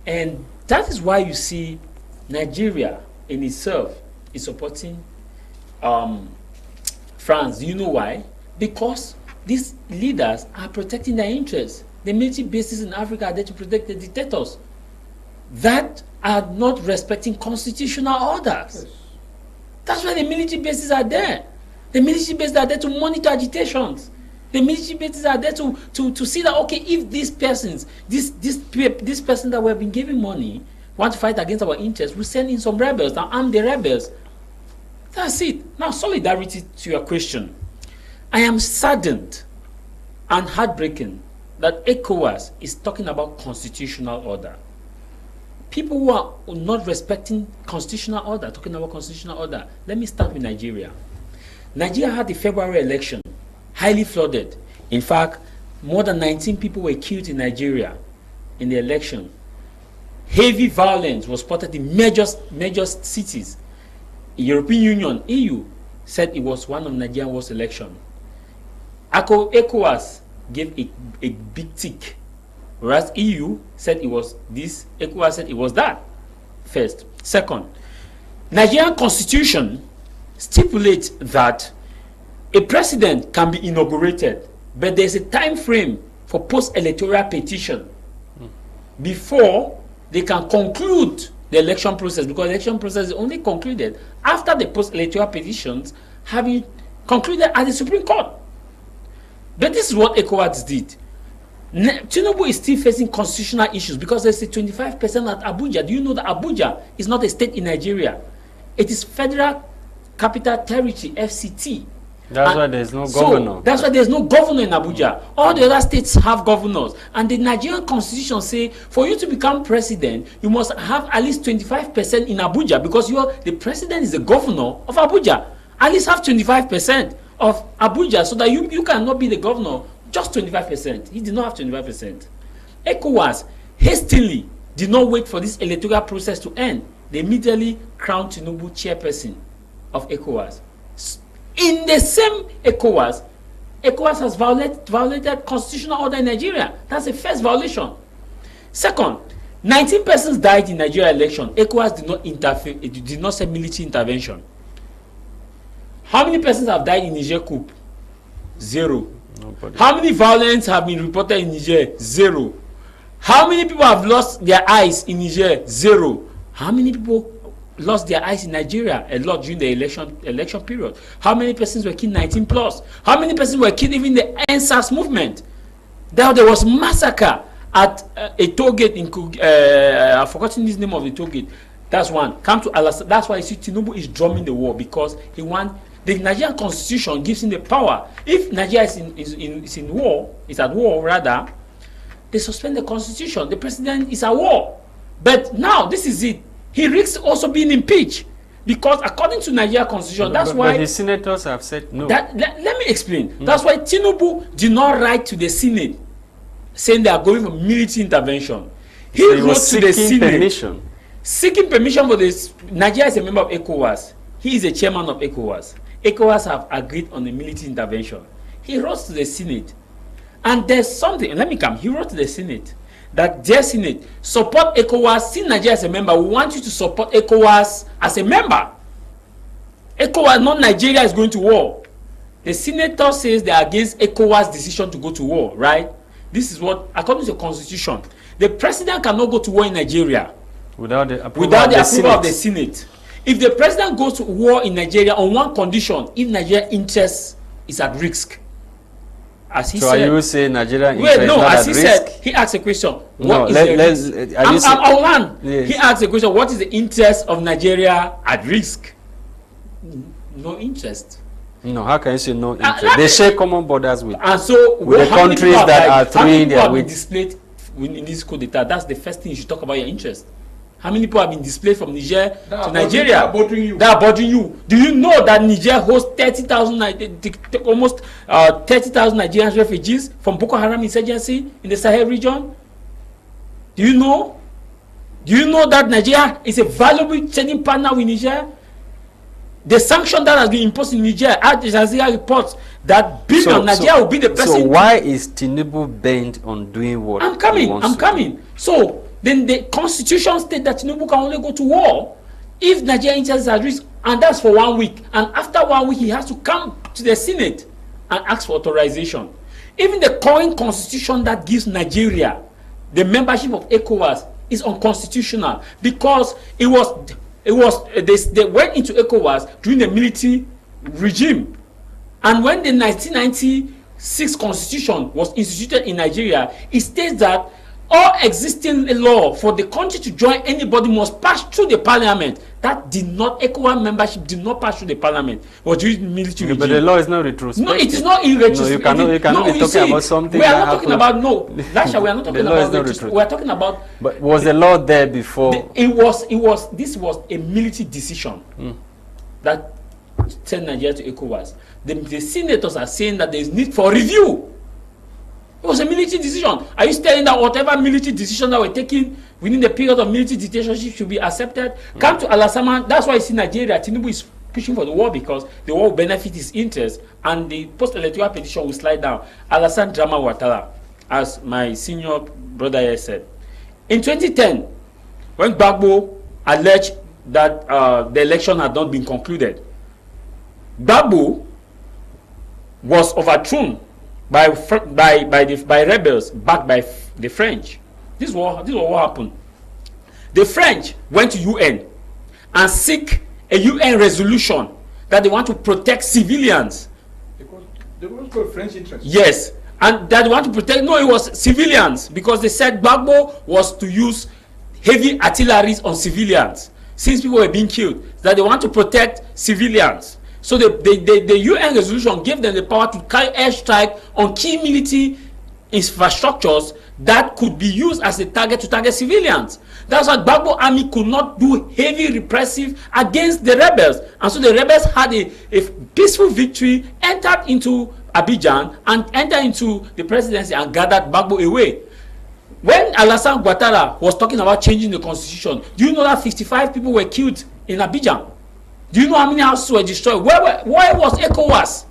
And that is why you see Nigeria in itself is supporting France. Do you know why? Because these leaders are protecting their interests. The military bases in Africa are there to protect the dictators that are not respecting constitutional orders. Yes. That's why the military bases are there. The military bases are there to monitor agitations. The military bases are there to see that, okay, if these persons, this person that we have been giving money want to fight against our interests, we send in some rebels and arm the rebels. That's it. Now, solidarity to your question. I am saddened and heartbroken that ECOWAS is talking about constitutional order. People who are not respecting constitutional order, talking about constitutional order. Let me start with Nigeria. Nigeria had the February election, highly flooded. In fact, more than 19 people were killed in Nigeria in the election. Heavy violence was spotted in major cities. The European Union, EU, said it was one of Nigeria's worst elections. ECOWAS gave a big tick, whereas EU said it was this, ECOWAS said it was that. First. Second, Nigerian constitution stipulates that a president can be inaugurated, but there's a time frame for post-electoral petition before they can conclude the election process, because the election process is only concluded after the post-electoral petitions have been concluded at the Supreme Court. But this is what ECOWAS did. Tinubu is still facing constitutional issues because there's a 25% at Abuja. Do you know that Abuja is not a state in Nigeria? It is Federal Capital Territory, FCT.
That's why there's no governor.
That's why there's no governor in Abuja. All the other states have governors. And the Nigerian constitution say for you to become president, you must have at least 25% in Abuja, because the president is the governor of Abuja. At least have 25% of Abuja, so that you cannot be the governor. Just 25%. He did not have 25%. ECOWAS hastily did not wait for this electoral process to end. They immediately crowned Tinubu chairperson of ECOWAS. In the same ECOWAS has violated constitutional order in Nigeria. That's the first violation. Second, 19 persons died in Nigeria election. ECOWAS did not interfere. It did not say military intervention. How many persons have died in Niger coup? 0. Nobody. How many violence have been reported in Niger? 0. How many people have lost their eyes in Niger? 0. How many people lost their eyes in Nigeria? A lot during the election period. How many persons were killed? 19 plus. How many persons were killed even in the NSAS movement? There was massacre at a toll gate in I've forgotten the name of the toll gate. That's one. Come to Lasha. That's why you see Tinubu is drumming the war, because he wants The Nigerian constitution gives him the power. If Nigeria is in war, is at war rather, they suspend the constitution. The president is at war. But now this is it. He risks also being impeached because according to Nigeria constitution, that's why.
But his senators have said no.
Let me explain. That's why Tinubu did not write to the Senate saying they are going for military intervention. He wrote to the Senate seeking permission for this. Nigeria is a member of ECOWAS. He is a chairman of ECOWAS. ECOWAS have agreed on a military intervention. He wrote to the Senate. And there's something, let me come. He wrote to the Senate that, dear Senate, support ECOWAS. Since Nigeria is a member, we want you to support ECOWAS as a member. ECOWAS, not Nigeria, is going to war. The senator says they are against ECOWAS' decision to go to war, right? This is what, according to the constitution, the president cannot go to war in Nigeria
without the approval
of the Senate. If the president goes to war in Nigeria on one condition, if Nigeria's interest is at risk. As he
so
said,
are you saying Nigeria interest is not
as
at
he
risk?
said, he asked a question.
No,
He asked a question, what is the interest of Nigeria at risk? No interest.
No, how can you say no interest? They share common borders with
the
countries that are throwing their weight.
Displayed in this coup d'etat. That's the first thing you should talk about, your interest. How many people have been displaced from Niger to Nigeria? They are bothering you. Do you know that Niger hosts 30,000, almost 30,000 Nigerian refugees from Boko Haram insurgency in the Sahel region? Do you know? Do you know that Nigeria is a valuable trading partner with Niger? The sanction that has been imposed in Niger, Al Jazeera reports that Nigeria will be the person.
So why is Tinubu bent on doing what?
I'm coming. So then the constitution states that Tinubu can only go to war if Nigerian interests are at risk, and that's for 1 week. And after 1 week, he has to come to the Senate and ask for authorization. Even the current constitution that gives Nigeria the membership of ECOWAS is unconstitutional because they went into ECOWAS during the military regime. And when the 1996 constitution was instituted in Nigeria, it states that all existing law for the country to join anybody must pass through the parliament. That did not, ECOWAS membership did not pass through the parliament. Or during military regime.
But the law is not retrospective.
No, it is not in retrospective.
No, you cannot be talking about something.
We are not talking about, Lasha, we are not talking about retrospective. We are talking about.
But was the law there before?
This was a military decision that sent Nigeria to ECOWAS. The senators are saying that there is need for review. It was a military decision. Are you saying that whatever military decision that were taken within the period of military dictatorship should be accepted? Come to Alasama. That's why you see Nigeria. Tinubu is pushing for the war because the war will benefit his interest and the post-electoral petition will slide down. Alassane Drama Ouattara, as my senior brother here said. In 2010, when Gbagbo alleged that the election had not been concluded, Gbagbo was overthrown by rebels backed by the French. This is what happened. The French went to UN and seek a UN resolution that they want to protect civilians.
They want to French interest.
Yes, and that they want to protect. No, it was civilians because they said Gbagbo was to use heavy artillery on civilians since people were being killed. That they want to protect civilians. So the UN resolution gave them the power to carry airstrike on key military infrastructures that could be used as a target to target civilians. That's why Gbagbo army could not do heavy repressive against the rebels. And so the rebels had a peaceful victory, entered into Abidjan and entered into the presidency and gathered Gbagbo away. When Alassane Ouattara was talking about changing the constitution, do you know that 55 people were killed in Abidjan? Do you know how many houses were destroyed? Where was ECOWAS?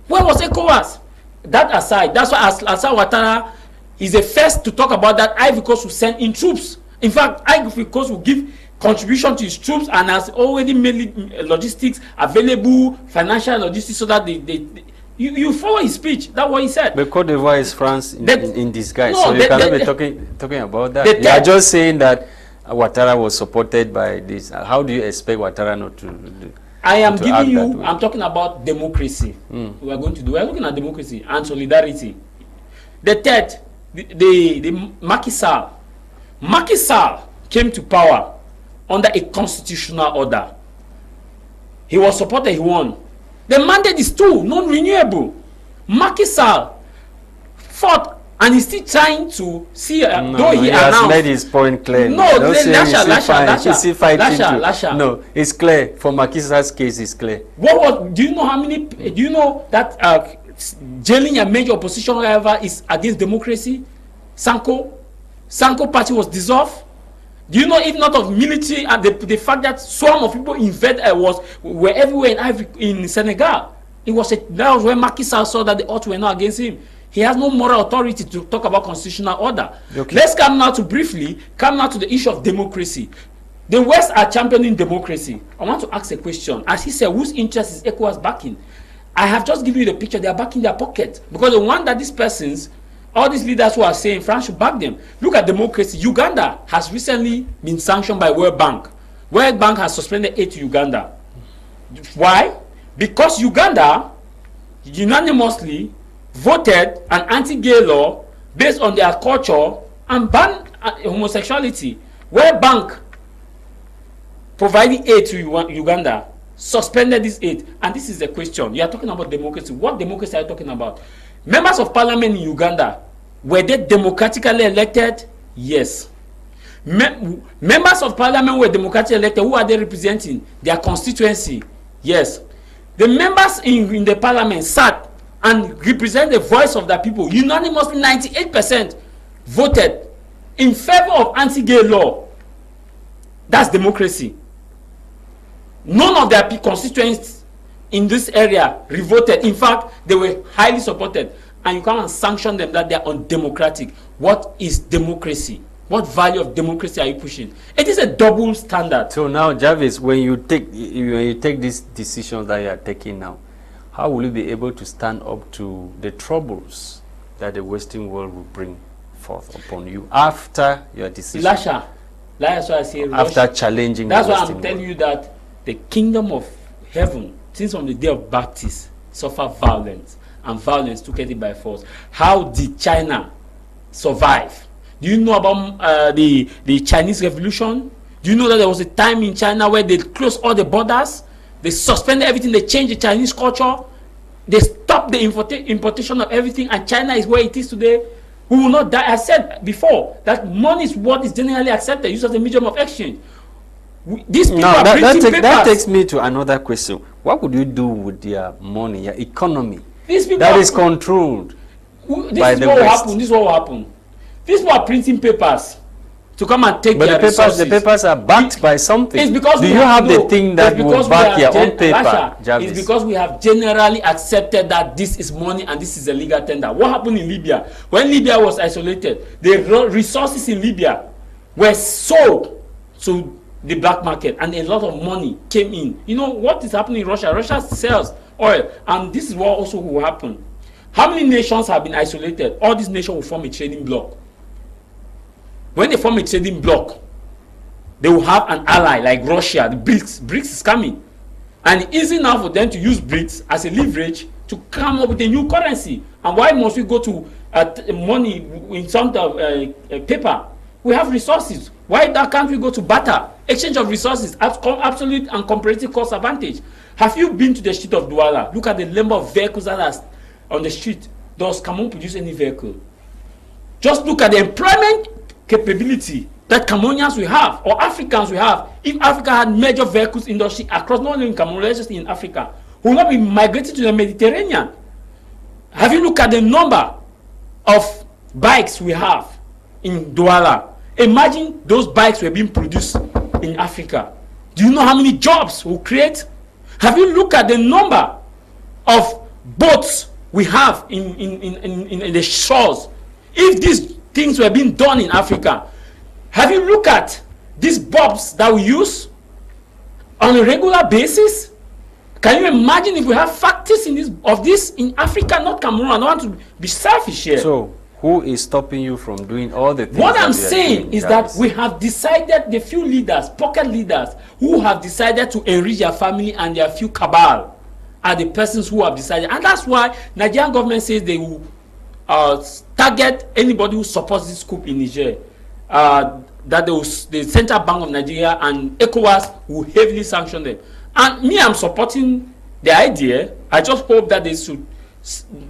Where was ECOWAS? That aside, that's why Alassane Ouattara is the first to talk about that Ivory Coast will send in troops. In fact, Ivory Coast will give contribution to his troops and has already made logistics available, financial logistics, so that you follow his speech. That's what he said.
But Cote d'Ivoire is France in disguise,
no,
so you cannot be talking about that. You are just saying that Ouattara was supported by this. How do you expect Ouattara not to do?
I am giving you, I'm talking about democracy. We are looking at democracy and solidarity. The third, the Macky Sall. Macky Sall came to power under a constitutional order. He was supported, he won. The mandate is too non-renewable. Macky Sall fought, and he's still trying to see, though he announced.
Has made his point clear.
No, Lasha.
No, it's clear. For Macky Sall's case, it's clear.
Do you know how many, do you know that jailing a major opposition, however, is against democracy? Sanko party was dissolved. Do you know, if not of military and the fact that swarm of people were everywhere in Senegal? That was when Macky Sall saw that the odds were not against him. He has no moral authority to talk about constitutional order. Okay. Let's come now to the issue of democracy. The West are championing democracy. I want to ask a question. As he said, whose interest is ECOWAS backing? I have just given you the picture. They are backing their pocket. Because the one that these persons, all these leaders who are saying France should back them. Look at democracy. Uganda has recently been sanctioned by World Bank. World Bank has suspended aid to Uganda. Why? Because Uganda unanimously voted an anti-gay law based on their culture and banned homosexuality. World Bank providing aid to Uganda suspended this aid. And this is the question. You are talking about democracy. What democracy are you talking about? Members of parliament in Uganda, were they democratically elected? Yes. Members of parliament were democratically elected. Who are they representing? Their constituency. Yes. The members in the parliament sat and represent the voice of the people. Unanimously, 98% voted in favor of anti-gay law. That's democracy. None of their constituents in this area revolted. In fact, they were highly supported. And you can't sanction them that they are undemocratic. What is democracy? What value of democracy are you pushing? It is a double standard.
So now, Jarvis, when you take these decisions that you are taking now, how will you be able to stand up to the troubles that the Western world will bring forth upon you after your decision?
Lasha, that's why I say
after challenging.
That's why I'm telling you that the kingdom of heaven, since from the day of Baptist, suffered violence, and violence took it by force. How did China survive? Do you know about the Chinese Revolution? Do you know that there was a time in China where they closed all the borders? They suspended everything. They changed the Chinese culture. They stopped the importation of everything. And China is where it is today. We will not die. I said before that money is what is generally accepted, used as a medium of exchange. These people are printing papers.
That takes me to another question. What would you do with their money, your economy?
These people
that is controlled by the West.
This is what will happen. These people are printing papers to come and take their resources.
The papers are backed by something.
It's because
do you have the thing that will back your own paper?
Lasha, it's because we have generally accepted that this is money and this is a legal tender. What happened in Libya? When Libya was isolated, the resources in Libya were sold to the black market and a lot of money came in. You know what is happening in Russia? Russia sells oil, and this is what also will happen. How many nations have been isolated? All these nations will form a trading bloc. When they form a trading bloc, they will have an ally like Russia. The BRICS. BRICS is coming. And it's easy now for them to use BRICS as a leverage to come up with a new currency. And why must we go to money in some of paper? We have resources. Why can't we go to barter? Exchange of resources, absolute and comparative cost advantage. Have you been to the street of Douala? Look at the number of vehicles that are on the street. Does Cameroon produce any vehicle? Just look at the employment capability that Cameroonians will have, or Africans will have. If Africa had major vehicles industry across, not only in Cameroon, let's just in Africa, we will not be migrating to the Mediterranean. Have you looked at the number of bikes we have in Douala? Imagine those bikes were being produced in Africa. Do you know how many jobs we'll create? Have you looked at the number of boats we have in the shores? If these things were being done in Africa, have you looked at these bombs that we use on a regular basis? Can you imagine if we have factories of this in Africa, not Cameroon? I don't want to be selfish here.
So, who is stopping you from doing all the things?
What I'm saying is that we have decided, the few leaders, pocket leaders, who have decided to enrich their family and their few cabal are the persons who have decided. And that's why Nigerian government says they will target anybody who supports this coup in Niger. That the Central Bank of Nigeria and ECOWAS will heavily sanction them. And me, I'm supporting the idea. I just hope that they should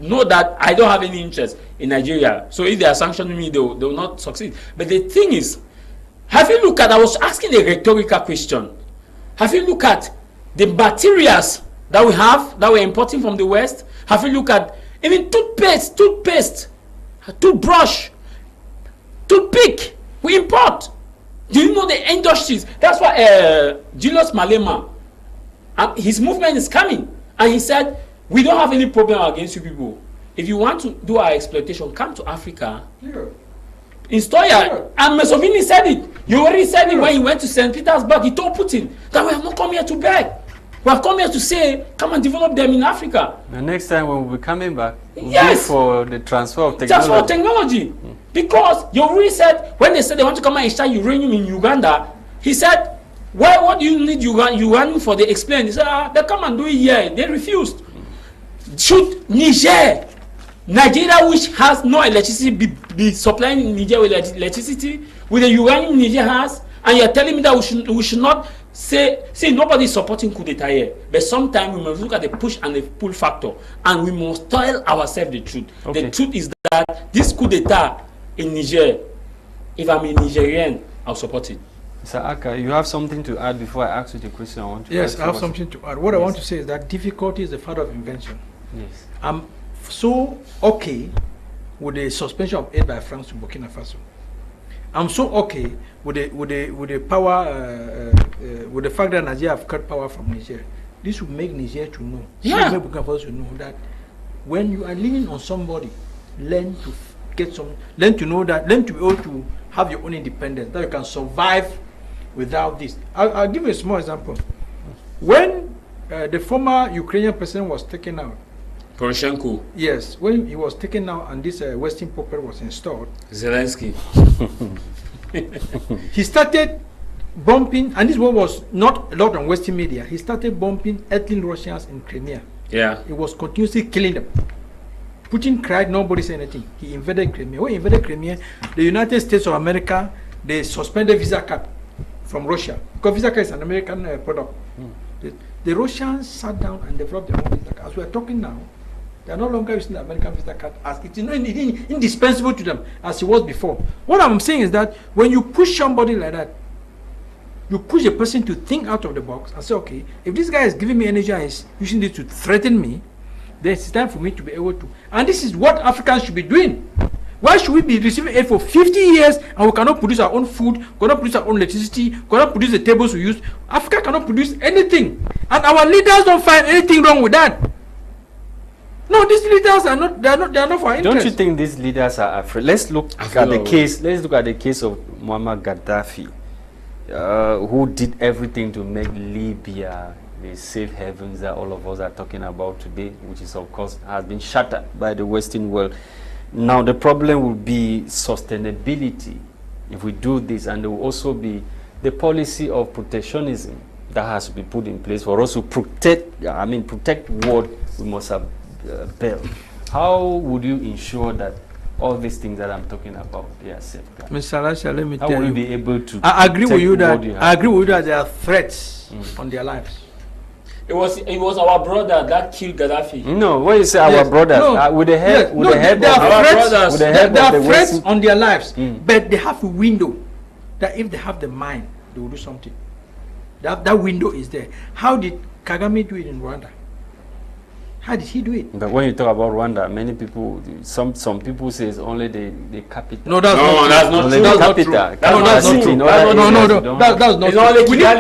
know that I don't have any interest in Nigeria. So if they are sanctioning me, they will not succeed. But the thing is, have you looked at, I was asking a rhetorical question. Have you looked at the materials that we have, that we're importing from the West? Have you looked at even toothpaste, toothbrush, toothpick, we import. Do you know the industries? That's why Julius Malema, his movement is coming. And he said, we don't have any problem against you people. If you want to do our exploitation, come to Africa. Yeah. Install here. And Mussolini said it. You already said it when he went to St. Petersburg. He told Putin that we have not come here to beg. We have come here to say, come and develop them in Africa.
The next time when we'll be coming back, we'll
yes,
for the transfer of technology.
Transfer of technology. Because you already said, when they said they want to come and extract uranium in Uganda, he said, why, what do you need uranium for? They explained. He said, they come and do it here. They refused. Should Nigeria, which has no electricity, be supplying Niger with electricity with the uranium Niger has? And you're telling me that we should not say, see, nobody is supporting coup d'etat here. But sometimes we must look at the push and the pull factor. And we must tell ourselves the truth. Okay. The truth is that this coup d'etat in Niger, if I'm a Nigerian, I'll support it.
Mr. Aka, you have something to add before I ask you the question I want to
Yes,
ask?
I have something to add. What I want to say is that difficulty is the father of invention.
Yes.
I'm so okay with the suspension of aid by France to Bukina Faso. I'm so okay with the power with the fact that Nigeria have cut power from Niger. This will make Niger to know.
Yeah.
Make Bukina Faso to know that when you are leaning on somebody, learn to know that, learn to be able to have your own independence, that you can survive without this. I'll give you a small example. When the former Ukrainian president was taken out,
Poroshenko.
yes, when he was taken out and this Western puppet was installed,
Zelensky.
he started bumping, and this one was not a lot on Western media. He started bumping ethnic Russians in Crimea.
Yeah.
He was continuously killing them. Putin cried, nobody said anything. He invaded Crimea. When he invaded Crimea, the United States of America, they suspended Visa card from Russia, because Visa card is an American product. The Russians sat down and developed their own Visa card. As we are talking now, they are no longer using the American Visa card as it is indispensable to them as it was before. What I'm saying is that when you push somebody like that, you push a person to think out of the box and say, okay, if this guy is giving me energy and is using it to threaten me, then it's time for me to be able to. And this is what Africans should be doing. Why should we be receiving aid for 50 years and we cannot produce our own food, cannot produce our own electricity, cannot produce the tables we use? Africa cannot produce anything. And our leaders don't find anything wrong with that. No, these leaders are not, they are not for our interest.
Don't you think these leaders are afraid? Let's look at the case of Muammar Gaddafi, who did everything to make Libya the safe havens that all of us are talking about today, which is of course has been shattered by the Western world. Now the problem will be sustainability if we do this, and there will also be the policy of protectionism that has to be put in place for us to protect what we must have built. How would you ensure that all these things that I'm talking about, they are safe?
Mr. Lasha, let me
how
tell
will
you,
be able to
I agree with you that there are threats on their lives.
It was our brother that killed Gaddafi.
No, when you say our brothers, with the help,
there are threats on their lives, but they have a window that if they have the mind, they will do something. That window is there. How did Kagame do it in Rwanda? How did he do it?
But when you talk about Rwanda, many people, some people say it's only the capital.
No, that's not true.
That's not true.
That's not true. That's not true.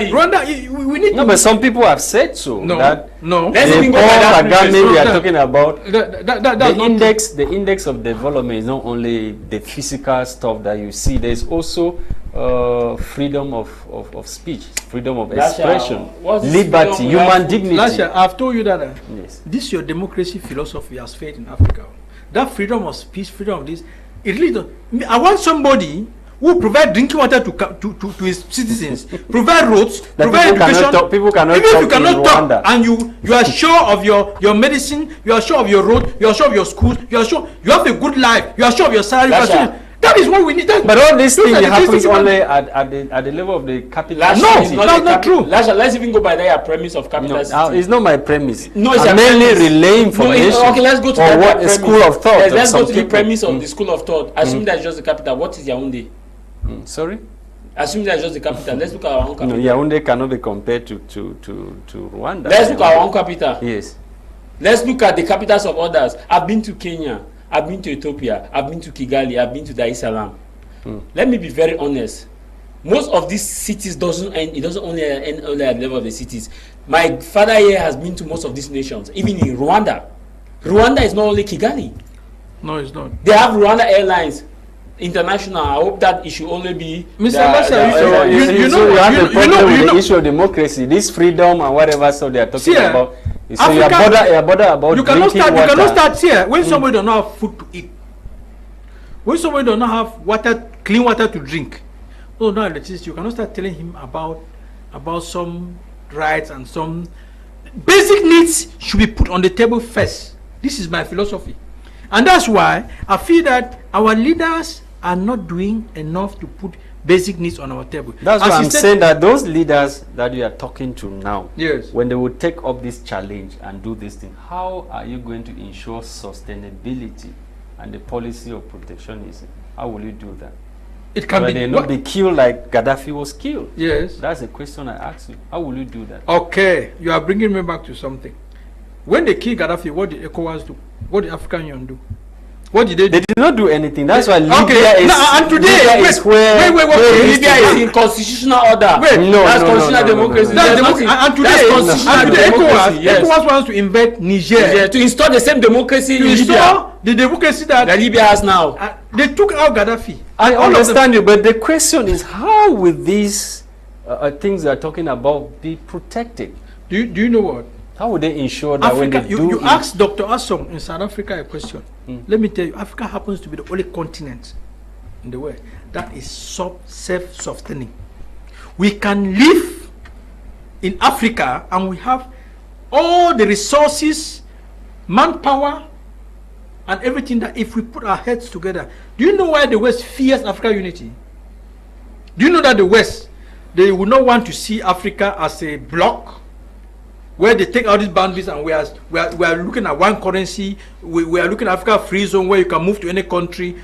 Rwanda, we need.
No, but some people have said so.
No.
The Kagame we are talking about. The index of development is not only the physical stuff that you see. There is also freedom of speech, freedom of expression, liberty, human dignity.
Lasha, I've told you that
yes.
This your democracy philosophy has failed in Africa. That freedom of speech, freedom of this, it really don't. I want somebody who provide drinking water to his citizens, provide roads, provide education.
People cannot
even
talk
if you cannot talk,
Rwanda.
and you are sure of your medicine, you are sure of your road, you are sure of your schools, you are sure you have a good life, you are sure of your salary. That is what we need.
But all these things happens only
about
at the level of the capital.
Lasha,
No, that's not true.
Lasha, let's even go by their premise of capital city.
It's not my premise.
No, it's
I'm
a
mainly
premise.
relaying information.
No, okay, let's go to
or what
premise.
school of thought.
Yes,
of
let's
some
go to the
people.
premise of the school of thought. Assume that's just the capital. What is Yaoundé?
Sorry?
Assume that's just the capital. Let's look at our own capital.
No, Yaoundé cannot be compared to Rwanda.
Let's look at our own capital.
Yes.
Let's look at the capitals of others. I've been to Kenya. I've been to Ethiopia. I've been to Kigali. I've been to Dar es Salaam. Let me be very honest. Most of these cities doesn't only end at the level of the cities. My father here has been to most of these nations, even in Rwanda. Rwanda is not only Kigali.
No, it's not.
They have Rwanda Airlines International. I hope that it should only be
Mr. Lasha,
you have a problem with the issue of democracy, this freedom and whatever, so they are talking about. So you are bothered about drinking water.
You cannot start here when somebody does not have food to eat. When somebody does not have water, clean water to drink. No, no electricity. You cannot start telling him about some rights and some basic needs should be put on the table first. This is my philosophy. And that's why I feel that our leaders are not doing enough to put basic needs on our table.
That's why I'm saying that those leaders that you are talking to now,
yes,
when they will take up this challenge and do this thing, how are you going to ensure sustainability and the policy of protectionism? How will you do that?
It can
they not be killed like Gaddafi was killed.
Yes.
That's the question I ask you. How will you do that?
Okay, you are bringing me back to something. When they killed Gaddafi, what did ECOWAS do? What did African Union do? What did they do?
They did not do anything. That's why Libya
okay.
is.
And today,
Libya is where
Libya is in constitutional order.
That's
constitutional democracy.
And today, ECOWAS wants to invade Niger
to install the same democracy in Libya.
The democracy that
Libya has now.
They took out Gaddafi.
I understand you, but the question is, how will these things they are talking about be protected?
Do you know what?
How would they ensure that
Africa,
when they
you asked Dr. Assong in South Africa a question. Let me tell you, Africa happens to be the only continent in the world that is self-sustaining. We can live in Africa and we have all the resources, manpower, and everything that if we put our heads together. Do you know why the West fears Africa unity? Do you know that the West, they would not want to see Africa as a bloc where they take out these boundaries and we are looking at one currency, we are looking at Africa free zone where you can move to any country.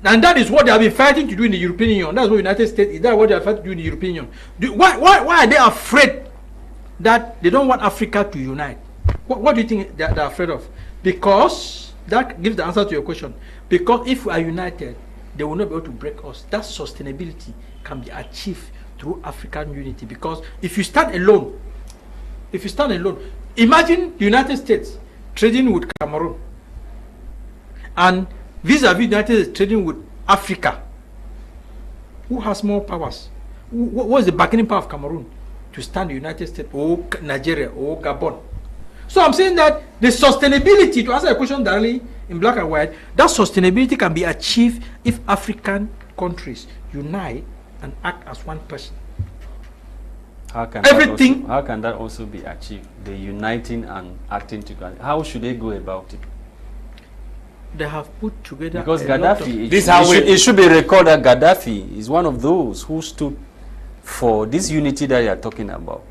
And that is what they have been fighting to do in the European Union. That's what the United States is. That's what they are fighting to do in the European Union. Why are they afraid that they don't want Africa to unite? What do you think they are afraid of? Because that gives the answer to your question. Because if we are united, they will not be able to break us. That sustainability can be achieved through African unity. Because if you stand alone, imagine the United States trading with Cameroon and vis-a-vis United States trading with Africa. Who has more powers? What is the bargaining power of Cameroon to stand the United States or Nigeria or Gabon? So I'm saying that the sustainability, to answer the question directly in black and white, that sustainability can be achieved if African countries unite and act as one person.
How can that also be achieved? The uniting and acting together. How should they go about it?
They have put together
because Gaddafi. It should be recorded that Gaddafi is one of those who stood for this unity that you are talking about.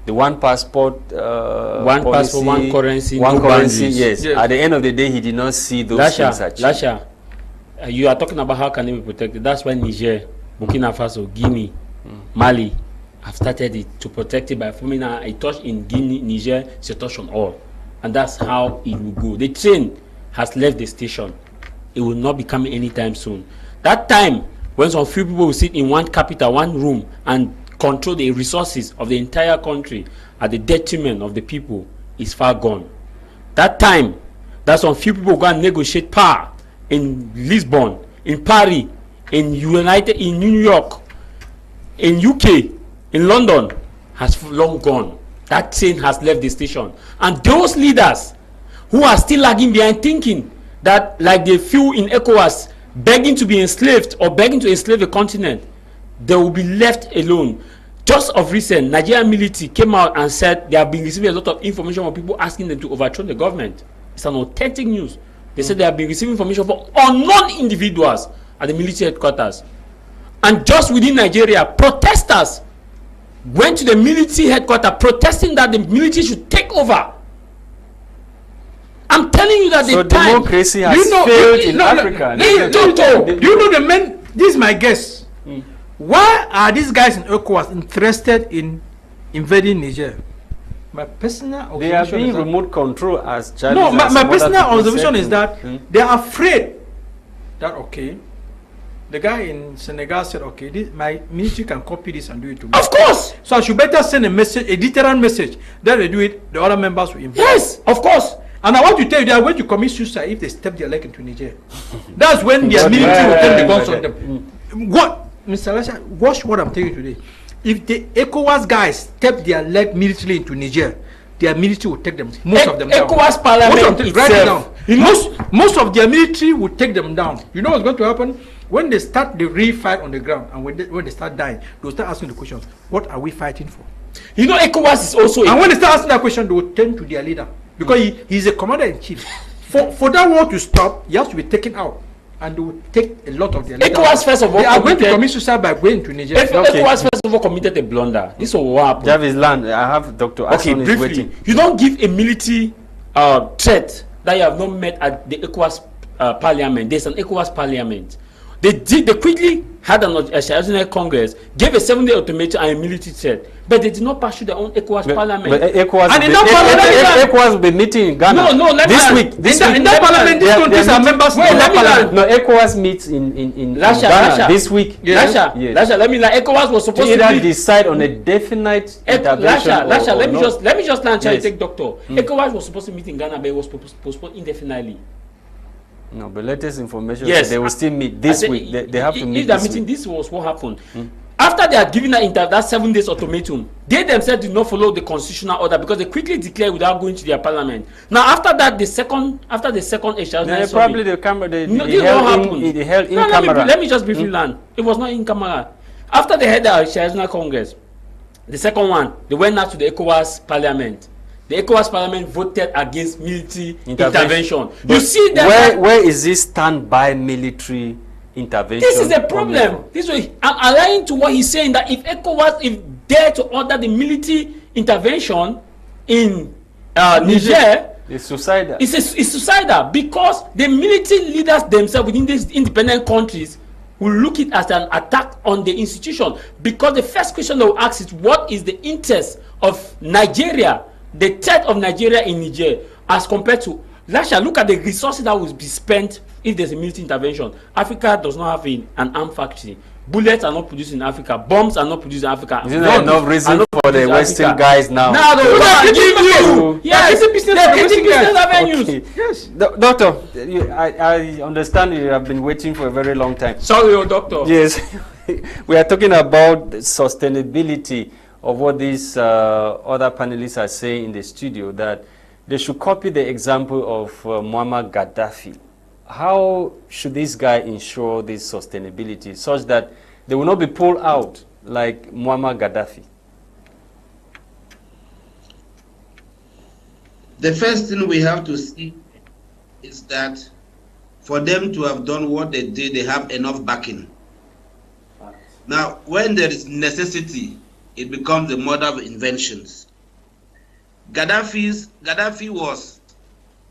The one passport,
one
policy,
passport, one currency,
one
no
currency.
Yes.
At the end of the day, he did not see those things achieved.
Lasha, you are talking about how can it be protected. That's why Niger, Bukina Faso, Guinea, Mali have started it to protect it by forming a touch in Guinea, Niger, it's a touch on all. And that's how it will go. The train has left the station. It will not be coming anytime soon. That time, when some few people will sit in one capital, one room, and control the resources of the entire country at the detriment of the people, is far gone. That time, that some few people go and negotiate power in Lisbon, in Paris, in New York, in UK, in London, has long gone. That train has left the station. And those leaders who are still lagging behind, thinking that like they feel in ECOWAS, begging to be enslaved or begging to enslave a continent, they will be left alone. Just of recent, Nigerian military came out and said they have been receiving a lot of information from people asking them to overthrow the government. It's an authentic news. They said they have been receiving information from unknown individuals at the military headquarters. And just within Nigeria, protesters went to the military headquarters protesting that the military should take over. I'm telling you that
so democracy has failed in Africa.
Do you know the men? This is my guess. Why are these guys in ECOWAS interested in invading Niger? My personal observation
they are being remote control as Charlie.
No, my personal observation is that they are afraid that the guy in Senegal said, my military can copy this and do it to me.
Of course.
So I should better send a message, a deterrent message. Then they do it, the other members will invade.
Yes, of course.
And I want to tell you, they are going to commit suicide if they step their leg into Niger. That's when their military will take the guns on them. What, Mr. Lasha, watch what I'm telling you today. If the ECOWAS guys step their leg militarily into Niger, their military will take them, most of them down.
ECOWAS parliament itself.
Most of their military will take them down. You know what's going to happen? When they start the real fight on the ground, and when they start dying, they'll start asking the question, what are we fighting for?
You know, ECOWAS is also...
And when they start asking that question, they will turn to their leader. Because he's a commander-in-chief. For that war to stop, he has to be taken out. And they will take a lot of their leaders.
ECOWAS first of all...
They are going to commit suicide by going to Niger.
ECOWAS first of all committed a blunder. This is what happened.
Jarvis Land, I have Dr. Asson is waiting.
You don't give a military threat that you have not met at the ECOWAS parliament. There's an ECOWAS parliament. They quickly had an national congress, gave a 7-day ultimatum and a military threat, but they did not pursue their own ECOWAS parliament.
But ECOWAS will be meeting in Ghana this week.
In that parliament, these countries are members.
No, ECOWAS meets in Ghana this week.
Lasha, let me ECOWAS was supposed to
decide on a definite intervention.
Lasha, let me just try to take doctor. ECOWAS was supposed to meet in Ghana, but it was postponed indefinitely.
No, but latest information, they will still meet this week. They have to meet
this week. This was what happened. After they had given that 7 days ultimatum, they themselves did not follow the constitutional order because they quickly declared without going to their parliament. Now, after that, the second
probably the camera, they held in camera.
Let me just briefly land. It was not in camera. After they had the National Congress, the second one, they went out to the ECOWAS parliament. The ECOWAS parliament voted against military intervention. You see that
where is this standby military intervention?
This is a problem. This way, I'm aligning to what he's saying, that if ECOWAS dare to order the military intervention in Niger,
it's suicidal.
It's suicidal because the military leaders themselves within these independent countries will look it as an attack on the institution, because the first question they will ask is, what is the interest of Nigeria, the threat of Nigeria in Niger, as compared to Lasha? Look at the resources that will be spent if there's a military intervention. Africa does not have an arm factory. Bullets are not produced in Africa. Bombs are not produced in Africa.
Isn't there enough reason for the Western guys now?
Now they will give you. Yes, they're getting business avenues.
Okay. Yes, Doctor, I understand you have been waiting for a very long time.
Sorry, Doctor.
Yes, we are talking about the sustainability of what these other panelists are saying in the studio, that they should copy the example of Muammar Gaddafi. How should this guy ensure this sustainability such that they will not be pulled out like Muammar Gaddafi?
The first thing we have to see is that for them to have done what they did, they have enough backing. Now, when there is necessity, it becomes the mother of inventions. Gaddafi was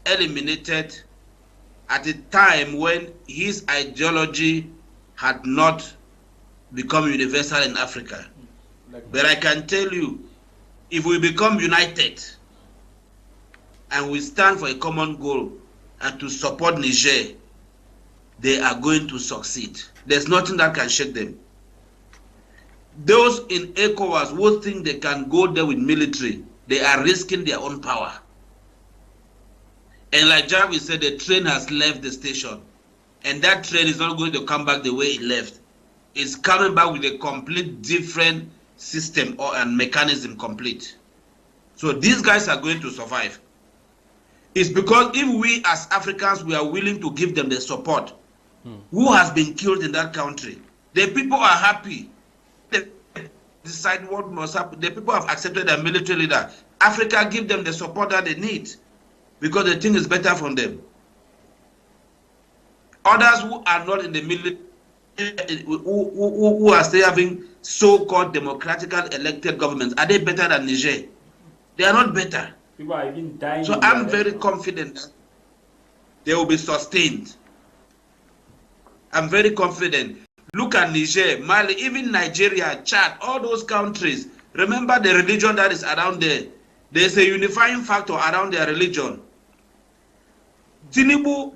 eliminated at a time when his ideology had not become universal in Africa. But I can tell you, if we become united and we stand for a common goal and to support Niger, they are going to succeed. There's nothing that can shake them. Those in ECOWAS who think they can go there with military, they are risking their own power. And like Jarvis said, the train has left the station. And that train is not going to come back the way it left. It's coming back with a complete different system and mechanism complete. So these guys are going to survive. It's because if we as Africans, we are willing to give them the support, who has been killed in that country, the people are happy. They decide what must happen. The people have accepted a military leader. Africa give them the support that they need, because the thing is better from them. Others who are not in the military who are still having so-called democratically elected governments, are they better than Niger? They are not better.
People are even dying.
So I'm very confident that they will be sustained. I'm very confident. Look at Niger, Mali, even Nigeria, Chad, all those countries. Remember the religion that is around there. There's a unifying factor around their religion. Tinubu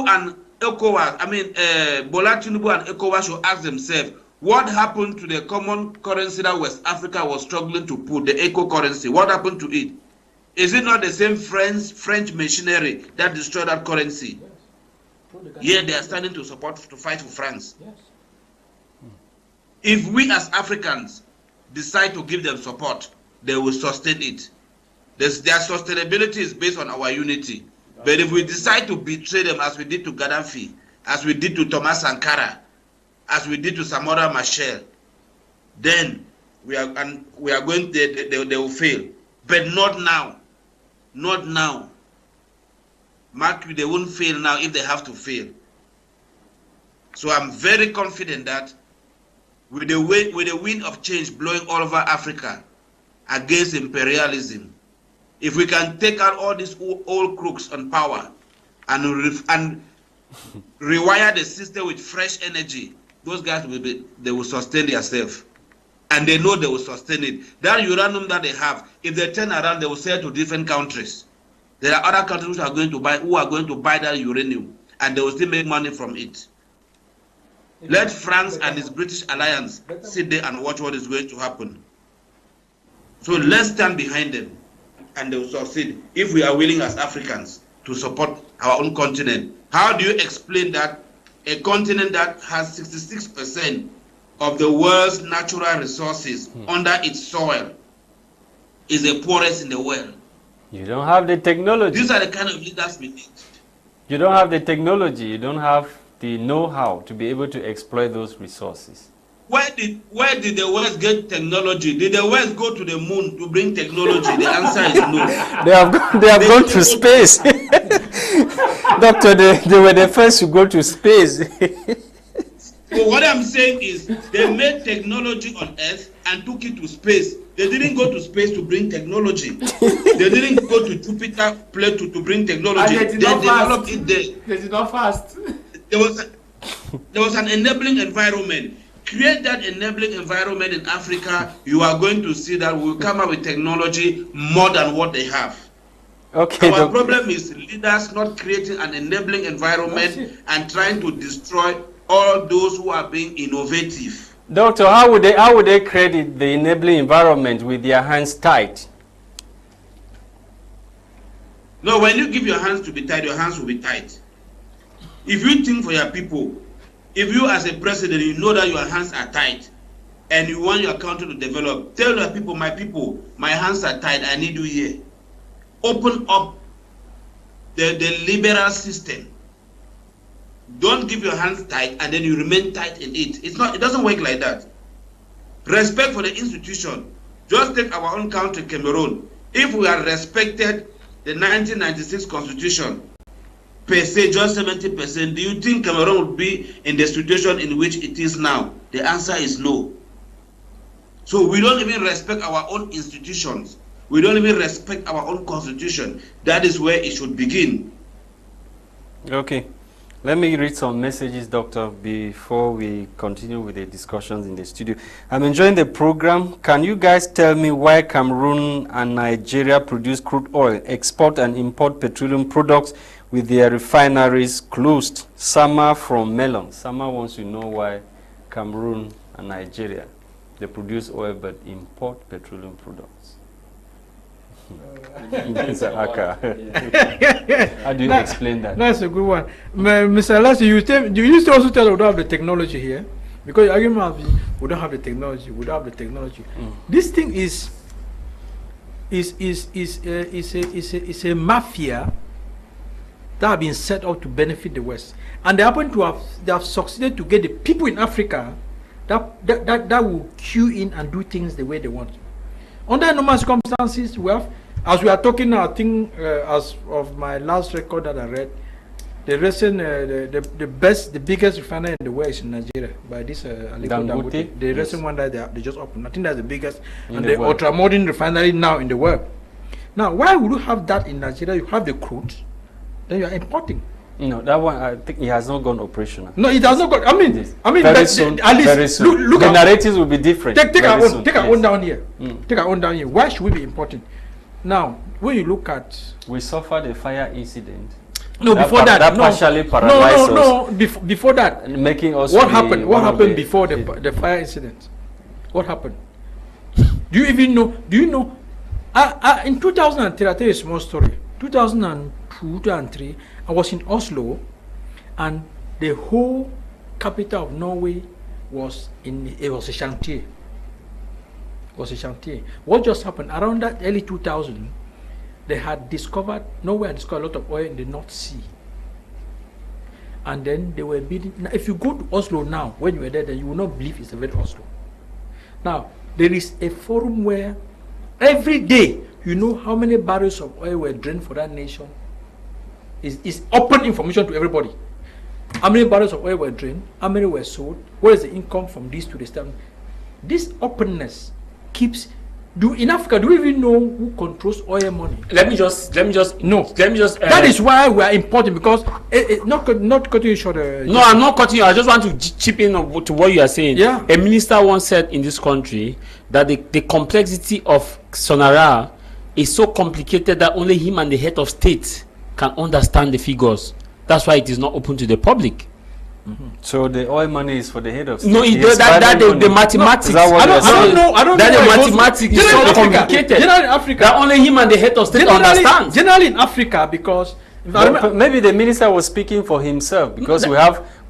and ECOWAS, Bola Tinubu and ECOWAS should ask themselves, what happened to the common currency that West Africa was struggling to put, the eco currency? What happened to it? Is it not the same French machinery that destroyed that currency? Yes. They are standing to fight for France. Yes. If we as Africans decide to give them support, they will sustain it. Their sustainability is based on our unity. But if we decide to betray them, as we did to Gaddafi, as we did to Thomas Sankara, as we did to Samora Machel, then we are going. They will fail. But not now. Not now. Mark, they won't fail now if they have to fail. So I'm very confident that with the wind of change blowing all over Africa against imperialism, if we can take out all these old crooks on power and rewire the system with fresh energy, those guys they will sustain themselves. And they know they will sustain it. That uranium that they have, if they turn around, they will sell to different countries. There are other countries who are going to buy that uranium, and they will still make money from it. Let France and its British alliance sit there and watch what is going to happen. So let's stand behind them, and they will succeed if we are willing as Africans to support our own continent. How do you explain that a continent that has 66% of the world's natural resources under its soil is the poorest in the world?
You don't have the technology.
These are the kind of leaders we need.
You don't have the technology. You don't have the know-how to be able to exploit those resources.
Where did the West get technology? Did the West go to the moon to bring technology? The answer is no.
They have gone to space. Doctor, they were the first to go to space.
So what I'm saying is they made technology on Earth and took it to space. They didn't go to space to bring technology. They didn't go to Jupiter plate to bring technology. They developed it there.
They did not fast.
There was an enabling environment. Create that enabling environment in Africa, you are going to see that we'll come up with technology more than what they have.
Okay.
Our problem is leaders not creating an enabling environment and trying to destroy all those who are being innovative.
Doctor, how would they create the enabling environment with their hands tied?
No, when you give your hands to be tied, your hands will be tied. If you think for your people, if you as a president, you know that your hands are tied and you want your country to develop, tell your people, my hands are tied, I need you here. Open up the liberal system. Don't give your hands tight and then you remain tight in it. It doesn't work like that. Respect for the institution. Just take our own country, Cameroon. If we had respected the 1996 constitution, per se, just 70%, do you think Cameroon would be in the situation in which it is now? The answer is no. So we don't even respect our own institutions. We don't even respect our own constitution. That is where it should begin.
Okay. Let me read some messages, Doctor, before we continue with the discussions in the studio. I'm enjoying the program. Can you guys tell me why Cameroon and Nigeria produce crude oil, export and import petroleum products with their refineries closed? Sama from Melon. Sama wants to know why Cameroon and Nigeria, they produce oil but import petroleum products. How do you explain that?
That's a good one. Mr. Lasha, you used to also tell we don't have the technology here. Because argument we don't have the technology, we don't have the technology. This thing is a mafia that have been set up to benefit the West. And they have succeeded to get the people in Africa that will queue in and do things the way they want to. Under normal circumstances, as we are talking now, I think as of my last record that I read, The recent, the biggest refinery in the world is in Nigeria by this Aliko Dangote. The recent one that they just opened. I think that's the biggest and the ultra modern refinery now in the world. Now, why would you have that in Nigeria? You have the crude, then you are importing.
No, that one I think it has not gone operational.
No, it has not gone. I mean,
very soon.
At least
very soon.
Look
the narratives will be different.
Take our own down here. Take our own down here. Why should we be importing? Now, when you look at,
we suffered a fire incident.
No, before that,
partially paralyzed us.
Before that,
making us.
What happened? What happened before the fire incident? What happened? Do you even know? Do you know? In 2003, I'll tell you a small story. 2002, 2003, I was in Oslo, and the whole capital of Norway was a chantier. It was a chantier. What just happened around that early 2000? They had discovered, Norway had discovered a lot of oil in the North Sea. And then they were building. Now, if you go to Oslo now, when you were there, then you will not believe it's a very Oslo. Now, there is a forum where every day, you know how many barrels of oil were drained for that nation. It's open information to everybody. How many barrels of oil were drained? How many were sold? Where is the income from this to the stuff? This openness keeps. In Africa, do we even know who controls oil money?
Let me just.
That is why we are important, because not cutting you short.
No, I'm not cutting you. I just want to chip in to what you are saying.
Yeah.
A minister once said in this country that the complexity of Sonara is so complicated that only him and the head of state can understand the figures. That's why it is not open to the public.
So the oil money is for the head of state.
No, the mathematics.
No,
I don't know.
That the mathematics is so complicated.
Generally in Africa,
that only him and the head of state understand.
Generally in Africa, because
maybe the minister was speaking for himself, because we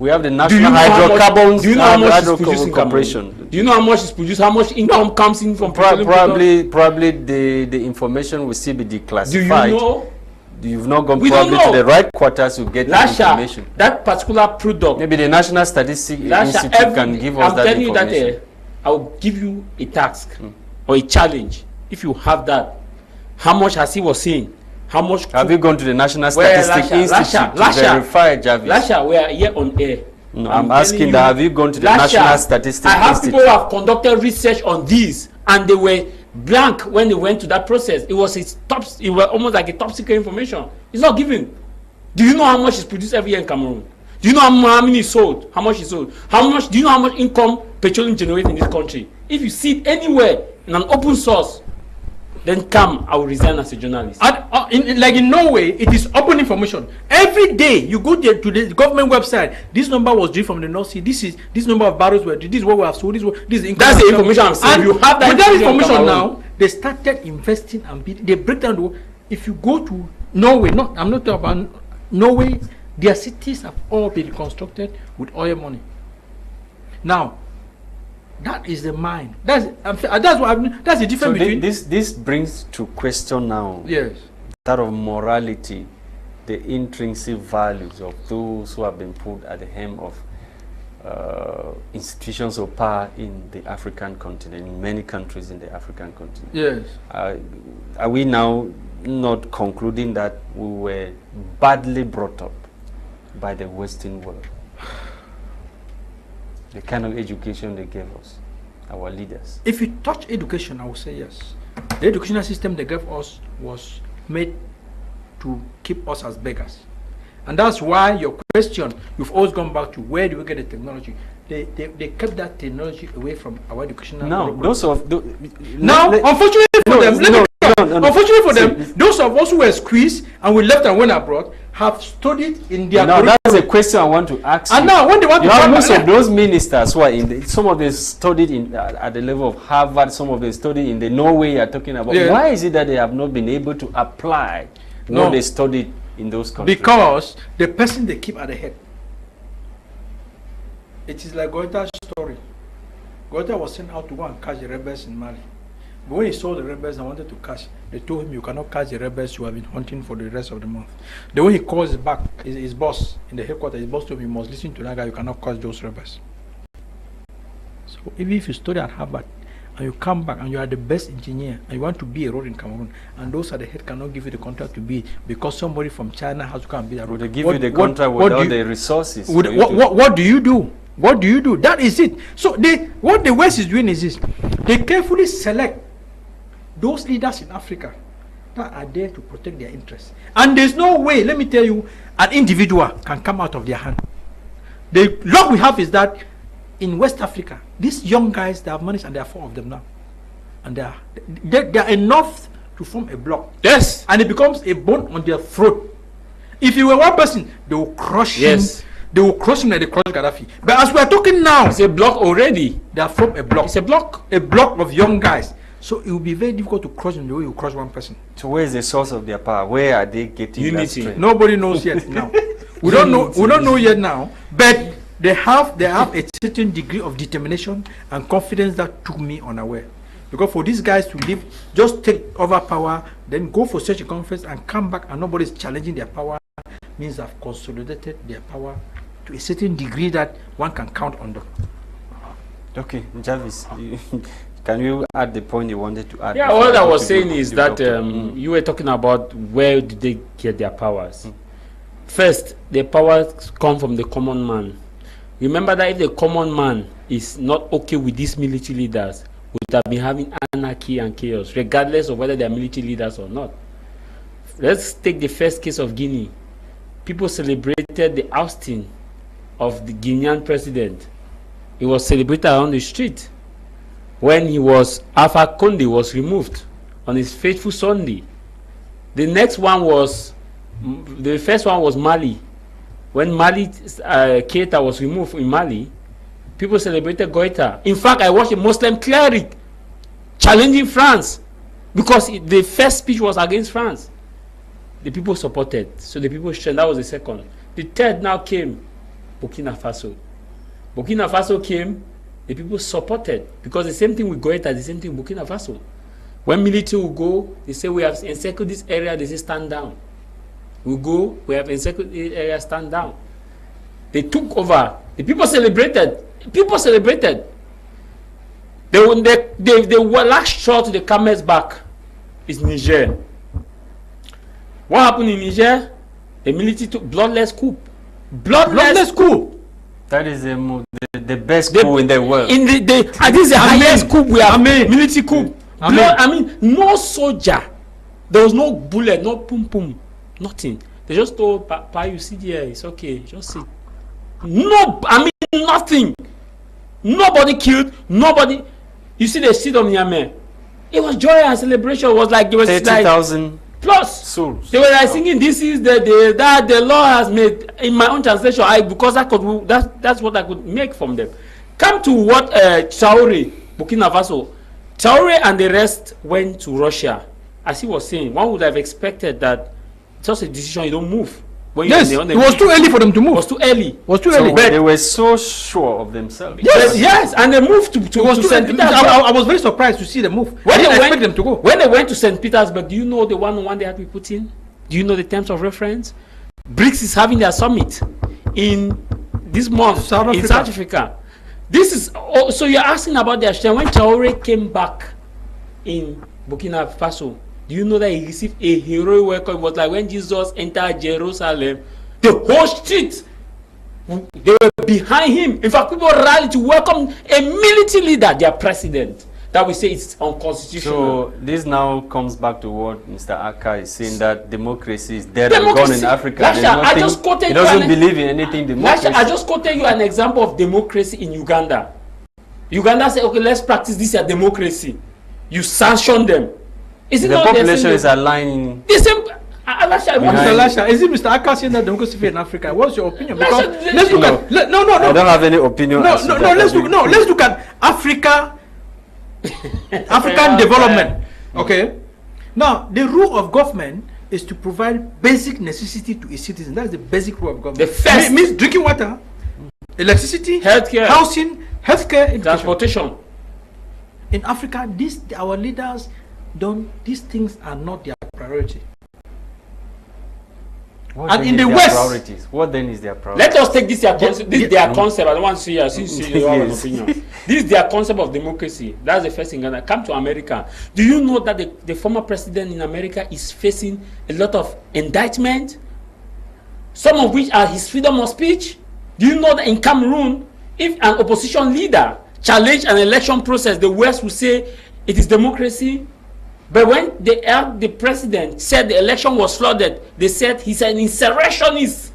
have the national hydrocarbons.
Do you know how much is produced in corporation? Do you know how much is produced? How much income comes in from
probably the information will still be declassified.
Do you know?
You've not gone probably to the right quarters to get the information.
That particular product.
Maybe the National Statistics Institute can give us that information. I'm telling you that
I will give you a task or a challenge. If you have that, how much has he was saying? How much
have you gone to the National Statistics Institute to verify, Jarvis?
Lasha, we are here on air.
No, I'm asking that. Have you gone to the National Statistics Institute?
I have people who have conducted research on this, and they were blank when they went to that process. It was almost like a top secret information. It's not given. Do you know how much is produced every year in Cameroon? Do you know how many is sold? How much is sold? How much? Do you know how much income petroleum generates in this country? If you see it anywhere in an open source, then I will resign as a journalist.
Like in Norway, it is open information. Every day you go there to the government website. This number was due from the North Sea. This number of barrels were due. This is what we have sold. This is
that's the information I'm saying. You have that
information now. They started investing and bidding. They break down. If you go to Norway, I'm not talking about Norway. Their cities have all been reconstructed with oil money. Now, that is the mind. That's the difference between.
This brings to question now.
Yes.
That of morality, the intrinsic values of those who have been put at the helm of institutions of power in the African continent, in many countries in the African continent.
Yes.
Are we now not concluding that we were badly brought up by the Western world? The kind of education they gave us, our leaders.
If you touch education, I would say yes. The educational system they gave us was made to keep us as beggars. And that's why your question, you've always gone back to where do we get the technology? They kept that technology away from our educational.
No,
unfortunately for them, unfortunately for them, those of us who were squeezed and we left and went abroad have studied in their.
Now that's a question I want to ask.
And now when they want to come
most of those ministers who are some of them studied at the level of Harvard, some of them studied in the Norway you are talking about. Yeah. Why is it that they have not been able to apply what they studied in those countries?
Because the person they keep at the head. It is like Goita's story. Goita was sent out to go and catch the rebels in Mali. But when he saw the rebels and wanted to catch, they told him, you cannot catch the rebels you have been hunting for the rest of the month. Then when he calls back, his boss in the headquarters, his boss told him, you must listen to that guy, you cannot catch those rebels. So even if you study at Harvard and you come back and you are the best engineer and you want to be a road in Cameroon, and those at the head cannot give you the contract to be because somebody from China has to come and be that road.
Would they give you the contract without the resources?
What do you do? What do you do? That is it. So what the West is doing is this. They carefully select those leaders in Africa that are there to protect their interests. And there's no way, let me tell you, an individual can come out of their hand. The luck we have is that in West Africa, these young guys, they have managed, and there are 4 of them now. And they are enough to form a block.
Yes.
And it becomes a bone on their throat. If you were one person, they will crush him. They will crush him like they crush Gaddafi. But as we are talking now,
it's a block already.
They are from a block.
It's a block.
A block of young guys. So it will be very difficult to crush them the way you crush one person.
So where is the source of their power? Where are they getting
unity?
That
Nobody knows yet now. We don't know. We don't know yet now. But they have a certain degree of determination and confidence that took me unaware. Because for these guys to leave, just take over power, then go for such a conference and come back and nobody's challenging their power, means they've consolidated their power to a certain degree that one can count on them.
Okay, Jarvis, can you add the point you wanted to add?
Yeah, all I was saying is that you were talking about where did they get their powers. First, the powers come from the common man. Remember that if the common man is not okay with these military leaders, we would have been having anarchy and chaos, regardless of whether they are military leaders or not. Let's take the first case of Guinea. People celebrated the ousting of the Guinean president. It was celebrated on the street when Alpha Conde was removed on his fateful Sunday. The first one was Mali. When Keita was removed in Mali, people celebrated Goita. In fact, I watched a Muslim cleric challenging France because the first speech was against France. The people supported. So the people strengthened. That was the second. The third now came Bukina Faso. Bukina Faso came, the people supported because the same thing with Goita, the same thing with Bukina Faso. When military will go, they say we have encircled this area, they say stand down. We go, we have encircled this area, stand down. They took over. The people celebrated. People celebrated. They were lashed short to the camel's back. It's Niger. What happened in Niger? The military took bloodless coup. Bloodless coup.
That is the best coup in the world.
This is the highest coup we have made. Military coup. No soldier. There was no bullet, no pum, nothing. They just told Pa, you sit here, it's okay, just sit. No, nothing. Nobody killed, nobody. You see the seat of Niamey. It was joy and celebration. It was like
30,000
plus
souls.
They were like singing, "This is the day that the Lord has made." In my own translation, that's what I could make from them. Come to what Traoré, Bukina Faso, Traoré and the rest went to Russia. As he was saying, one would have expected that such a decision you don't move.
Yes, it was too early for them to move.
It was too early.
But they were so sure of themselves.
Yes, and they moved to St. Petersburg.
I was very surprised to see them move. I didn't expect them to go.
When they went to St. Petersburg, do you know the one they had to be put in? Do you know the terms of reference? BRICS is having their summit in this month in South Africa. This is so you're asking about their strength. When Traoré came back in Burkina Faso, do you know that he received a heroic welcome? It was like when Jesus entered Jerusalem, the whole street, they were behind him. In fact, people rallied to welcome a military leader, their president, that we say it's unconstitutional.
So this now comes back to what Mr. Aka is saying, that democracy is dead and gone in Africa.
Lasha,
he doesn't believe in anything democracy.
Lasha, I just quoted you an example of democracy in Uganda. Uganda said, okay, let's practice this as democracy. You sanction them. Is it
the population is aligning.
The same.
Lasha, is it Mr. Aka saying that democracy in Africa? What's your opinion? Because let's look at no. I
don't have any opinion.
Let's look at African development. Okay. Now the rule of government is to provide basic necessity to its citizens. That's the basic rule of government.
The first
means drinking water, electricity,
healthcare,
housing, healthcare,
transportation.
In Africa, our leaders don't. These things are not their priority.
And in the West, priorities? What then is their priority?
Let us take this their concept. This their concept. I don't want to see you have an opinion. This is their concept of democracy. That's the first thing. And I come to America. Do you know that the former president in America is facing a lot of indictment? Some of which are his freedom of speech. Do you know that in Cameroon, if an opposition leader challenge an election process, the West will say it is democracy. But when the president said the election was flooded, they said he's an insurrectionist.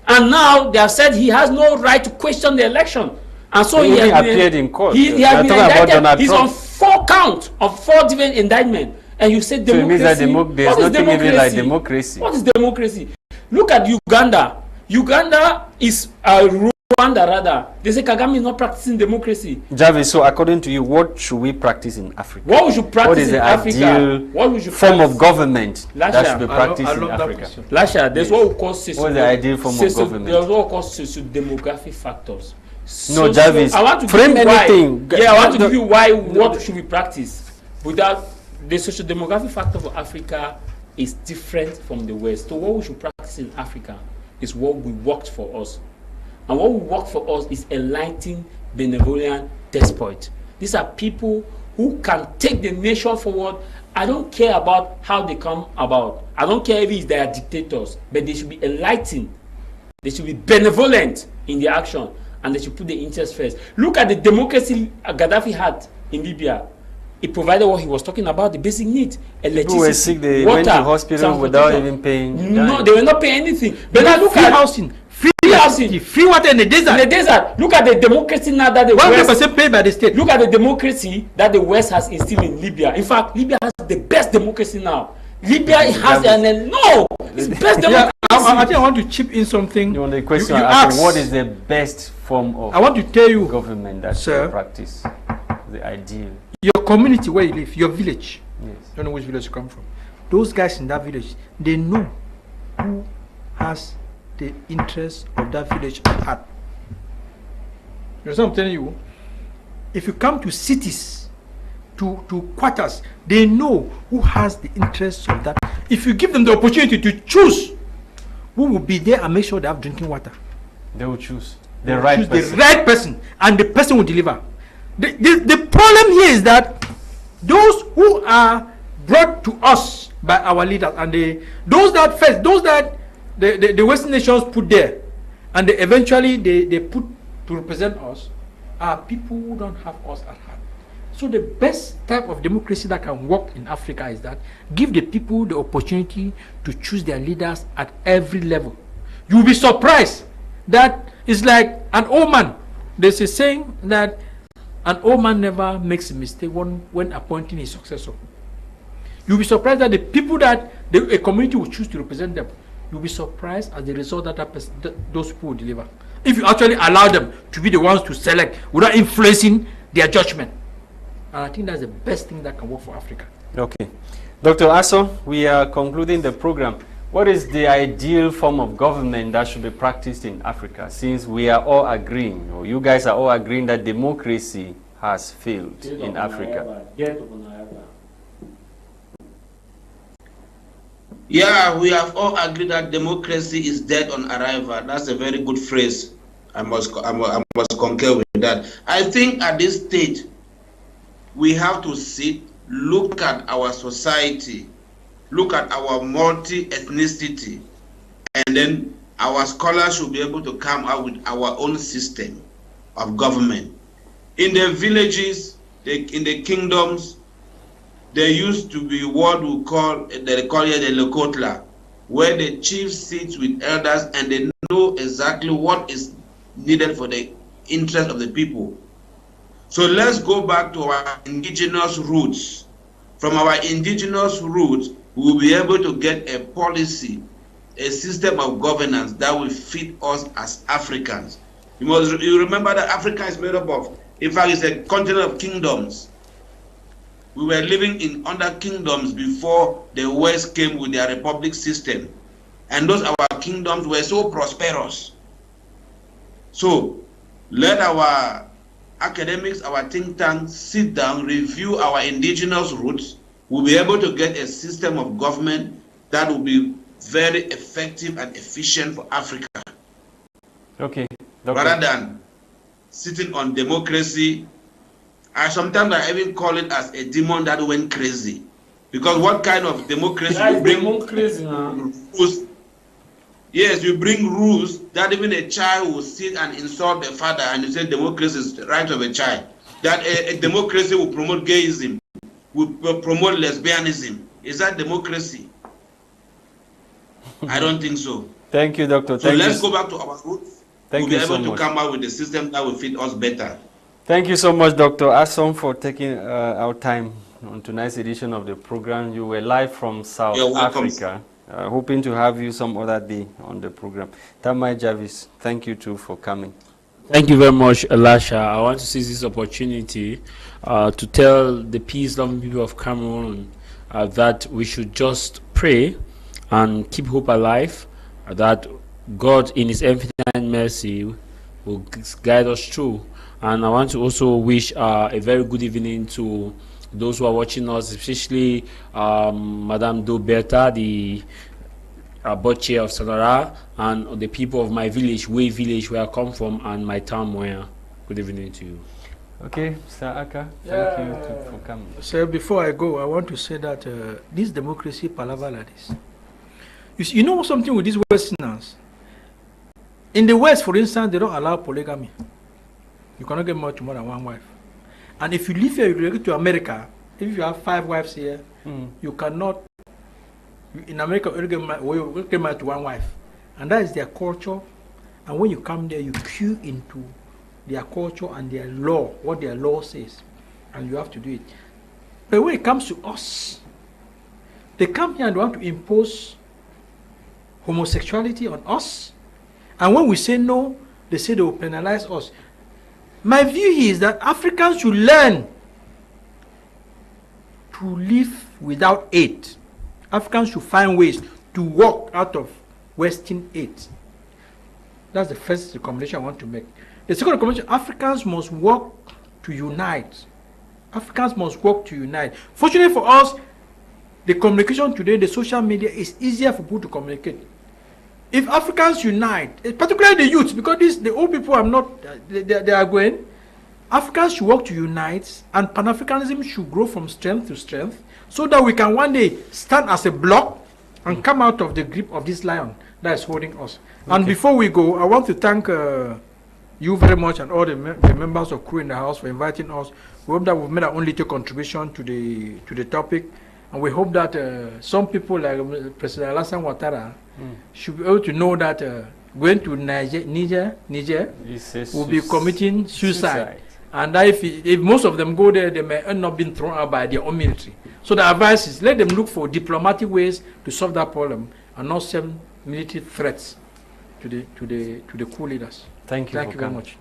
And now they have said he has no right to question the election. And so he has
appeared in court.
He has been indicted. He's on 4 counts of 4 different indictments. And you say democracy.
So it means that there's nothing even like democracy.
What is democracy? Look at Uganda. Uganda is Rwanda rather. They say Kagame is not practicing democracy.
Jarvis, so according to you, what should we practice in Africa?
What we should practice in Africa?
What is the ideal form of government that should be practiced in Africa?
Lasha, there's what we call
what is the ideal form of government?
There's what we call socio-demographic factors.
No, Jarvis,
I want to
frame anything.
I want to give you why what should we practice. Without the socio-demographic factor for Africa is different from the West. So what we should practice in Africa is what we worked for us. And what will work for us is enlightened, benevolent despot. These are people who can take the nation forward. I don't care about how they come about. I don't care if they are dictators, but they should be enlightened. They should be benevolent in their action, and they should put the interest first. Look at the democracy Gaddafi had in Libya. It provided what he was talking about, the basic needs. Electricity,
people were sick, they
water,
went to hospital without even paying.
No, they were not paying anything. But now look at
housing.
Free water in the desert. In the desert. Look at the democracy now that the
100% paid by the state.
Look at the democracy that the West has instilled in Libya. In fact, Libya has the best democracy now. Libya has it's best democracy.
I think I want to chip in something.
You want the question? You ask, what is the best form of?
I want to tell you,
government that should practice the ideal.
Your community where you live, your village.
Yes.
I don't know which village you come from. Those guys in that village, they know who has the interest of that village at heart. You know what I'm telling you? If you come to cities, to quarters, they know who has the interest of that. If you give them the opportunity to choose who will be there and make sure they have drinking water,
they will choose the right person.
The right person, and the person will deliver. The problem here is that those who are brought to us by our leaders, and those that the Western nations put there, and eventually they put to represent us, are people who don't have us at heart. So the best type of democracy that can work in Africa is that give the people the opportunity to choose their leaders at every level. You'll be surprised that it's like an old man. There's a saying that an old man never makes a mistake when appointing his successor. You'll be surprised that the people that a community will choose to represent them, you'll be surprised at the result that those people will deliver. If you actually allow them to be the ones to select without influencing their judgment. And I think that's the best thing that can work for Africa.
Okay. Dr. Aso, we are concluding the program. What is the ideal form of government that should be practiced in Africa, since we are all agreeing, or you guys are all agreeing that democracy has failed in Africa?
Yeah, we have all agreed that democracy is dead on arrival. That's a very good phrase. I must concur with that. I think at this stage, we have to sit, look at our society, look at our multi-ethnicity, and then our scholars should be able to come out with our own system of government. In the villages, in the kingdoms, there used to be what we call, they call it the Lekotla, where the chief sits with elders and they know exactly what is needed for the interest of the people. So let's go back to our indigenous roots. From our indigenous roots, we will be able to get a policy, a system of governance that will fit us as Africans. You remember that Africa is made up of, in fact, it's a continent of kingdoms. We were living under kingdoms before the West came with their republic system. And those our kingdoms were so prosperous. So let our academics, our think tanks sit down, review our indigenous roots. We'll be able to get a system of government that will be very effective and efficient for Africa.
Okay.
Rather than sitting on democracy, sometimes I even call it as a demon that went crazy. Because what kind of democracy you bring
crazy now.
rules? Yes, you bring rules that even a child will sit and insult the father, and you say democracy is the right of a child. That a democracy will promote gayism, will promote lesbianism. Is that democracy? I don't think so.
Thank you, Doctor.
So let's go back to our roots.
Thank you so much.
We'll be able to come out with a system that will fit us better.
Thank you so much, Dr. Asom, for taking our time on tonight's edition of the program. You were live from South Africa. Hoping to have you some other day on the program. Tamai Jarvis, thank you too for coming.
Thank you very much, Lasha. I want to seize this opportunity to tell the peace-loving people of Cameroon that we should just pray and keep hope alive, that God in his infinite mercy will guide us through. And I want to also wish a very good evening to those who are watching us, especially Madame Doberta, the board chair of Sonora, and the people of my village, Way Village, where I come from, and my town, Moya. Good evening to you.
Okay, Sir Aka, thank you for coming.
So before I go, I want to say that this democracy palaver like this. You know something with these Westerners? In the West, for instance, they don't allow polygamy. You cannot get more than one wife. And if you live here, you go to America, if you have 5 wives here, you cannot, in America, you get married to one wife. And that is their culture. And when you come there, you cue into their culture and their law, what their law says. And you have to do it. But when it comes to us, they come here and want to impose homosexuality on us. And when we say no, they say they will penalize us. My view is that Africans should learn to live without aid. Africans should find ways to walk out of Western aid. That's the first recommendation I want to make. The second recommendation, Africans must work to unite. Africans must work to unite. Fortunately for us, the communication today, the social media, is easier for people to communicate. If Africans unite, particularly the youth, because the old people are not, they are going, Africans should work to unite, and Pan-Africanism should grow from strength to strength, so that we can one day stand as a block and come out of the grip of this lion that is holding us. Okay. And before we go, I want to thank you very much and all the members of crew in the house for inviting us. We hope that we've made our own little contribution to the topic, and we hope that some people like President Alassane Ouattara should be able to know that going to Niger will be committing suicide. And that if most of them go there, they may end up being thrown out by their own military. So the advice is let them look for diplomatic ways to solve that problem and not send military threats to the coup leaders.
Thank you
very much.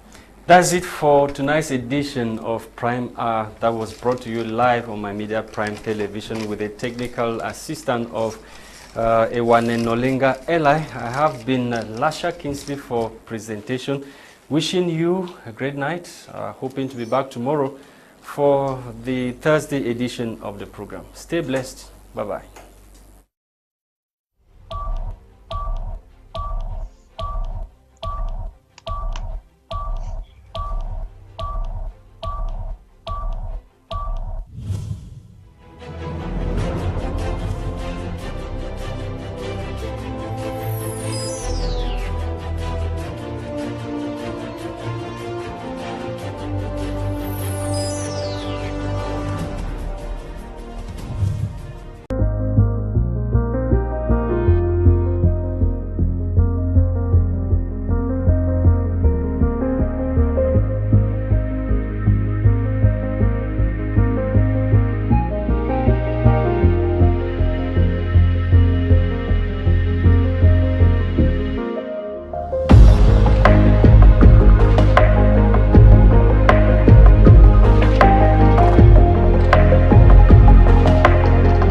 That's it for tonight's edition of Prime Hour that was brought to you live on My Media Prime Television with the technical assistant of Ewane Nolinga Eli. I have been Lasha Kingsley for presentation. Wishing you a great night. Hoping to be back tomorrow for the Thursday edition of the program. Stay blessed. Bye-bye.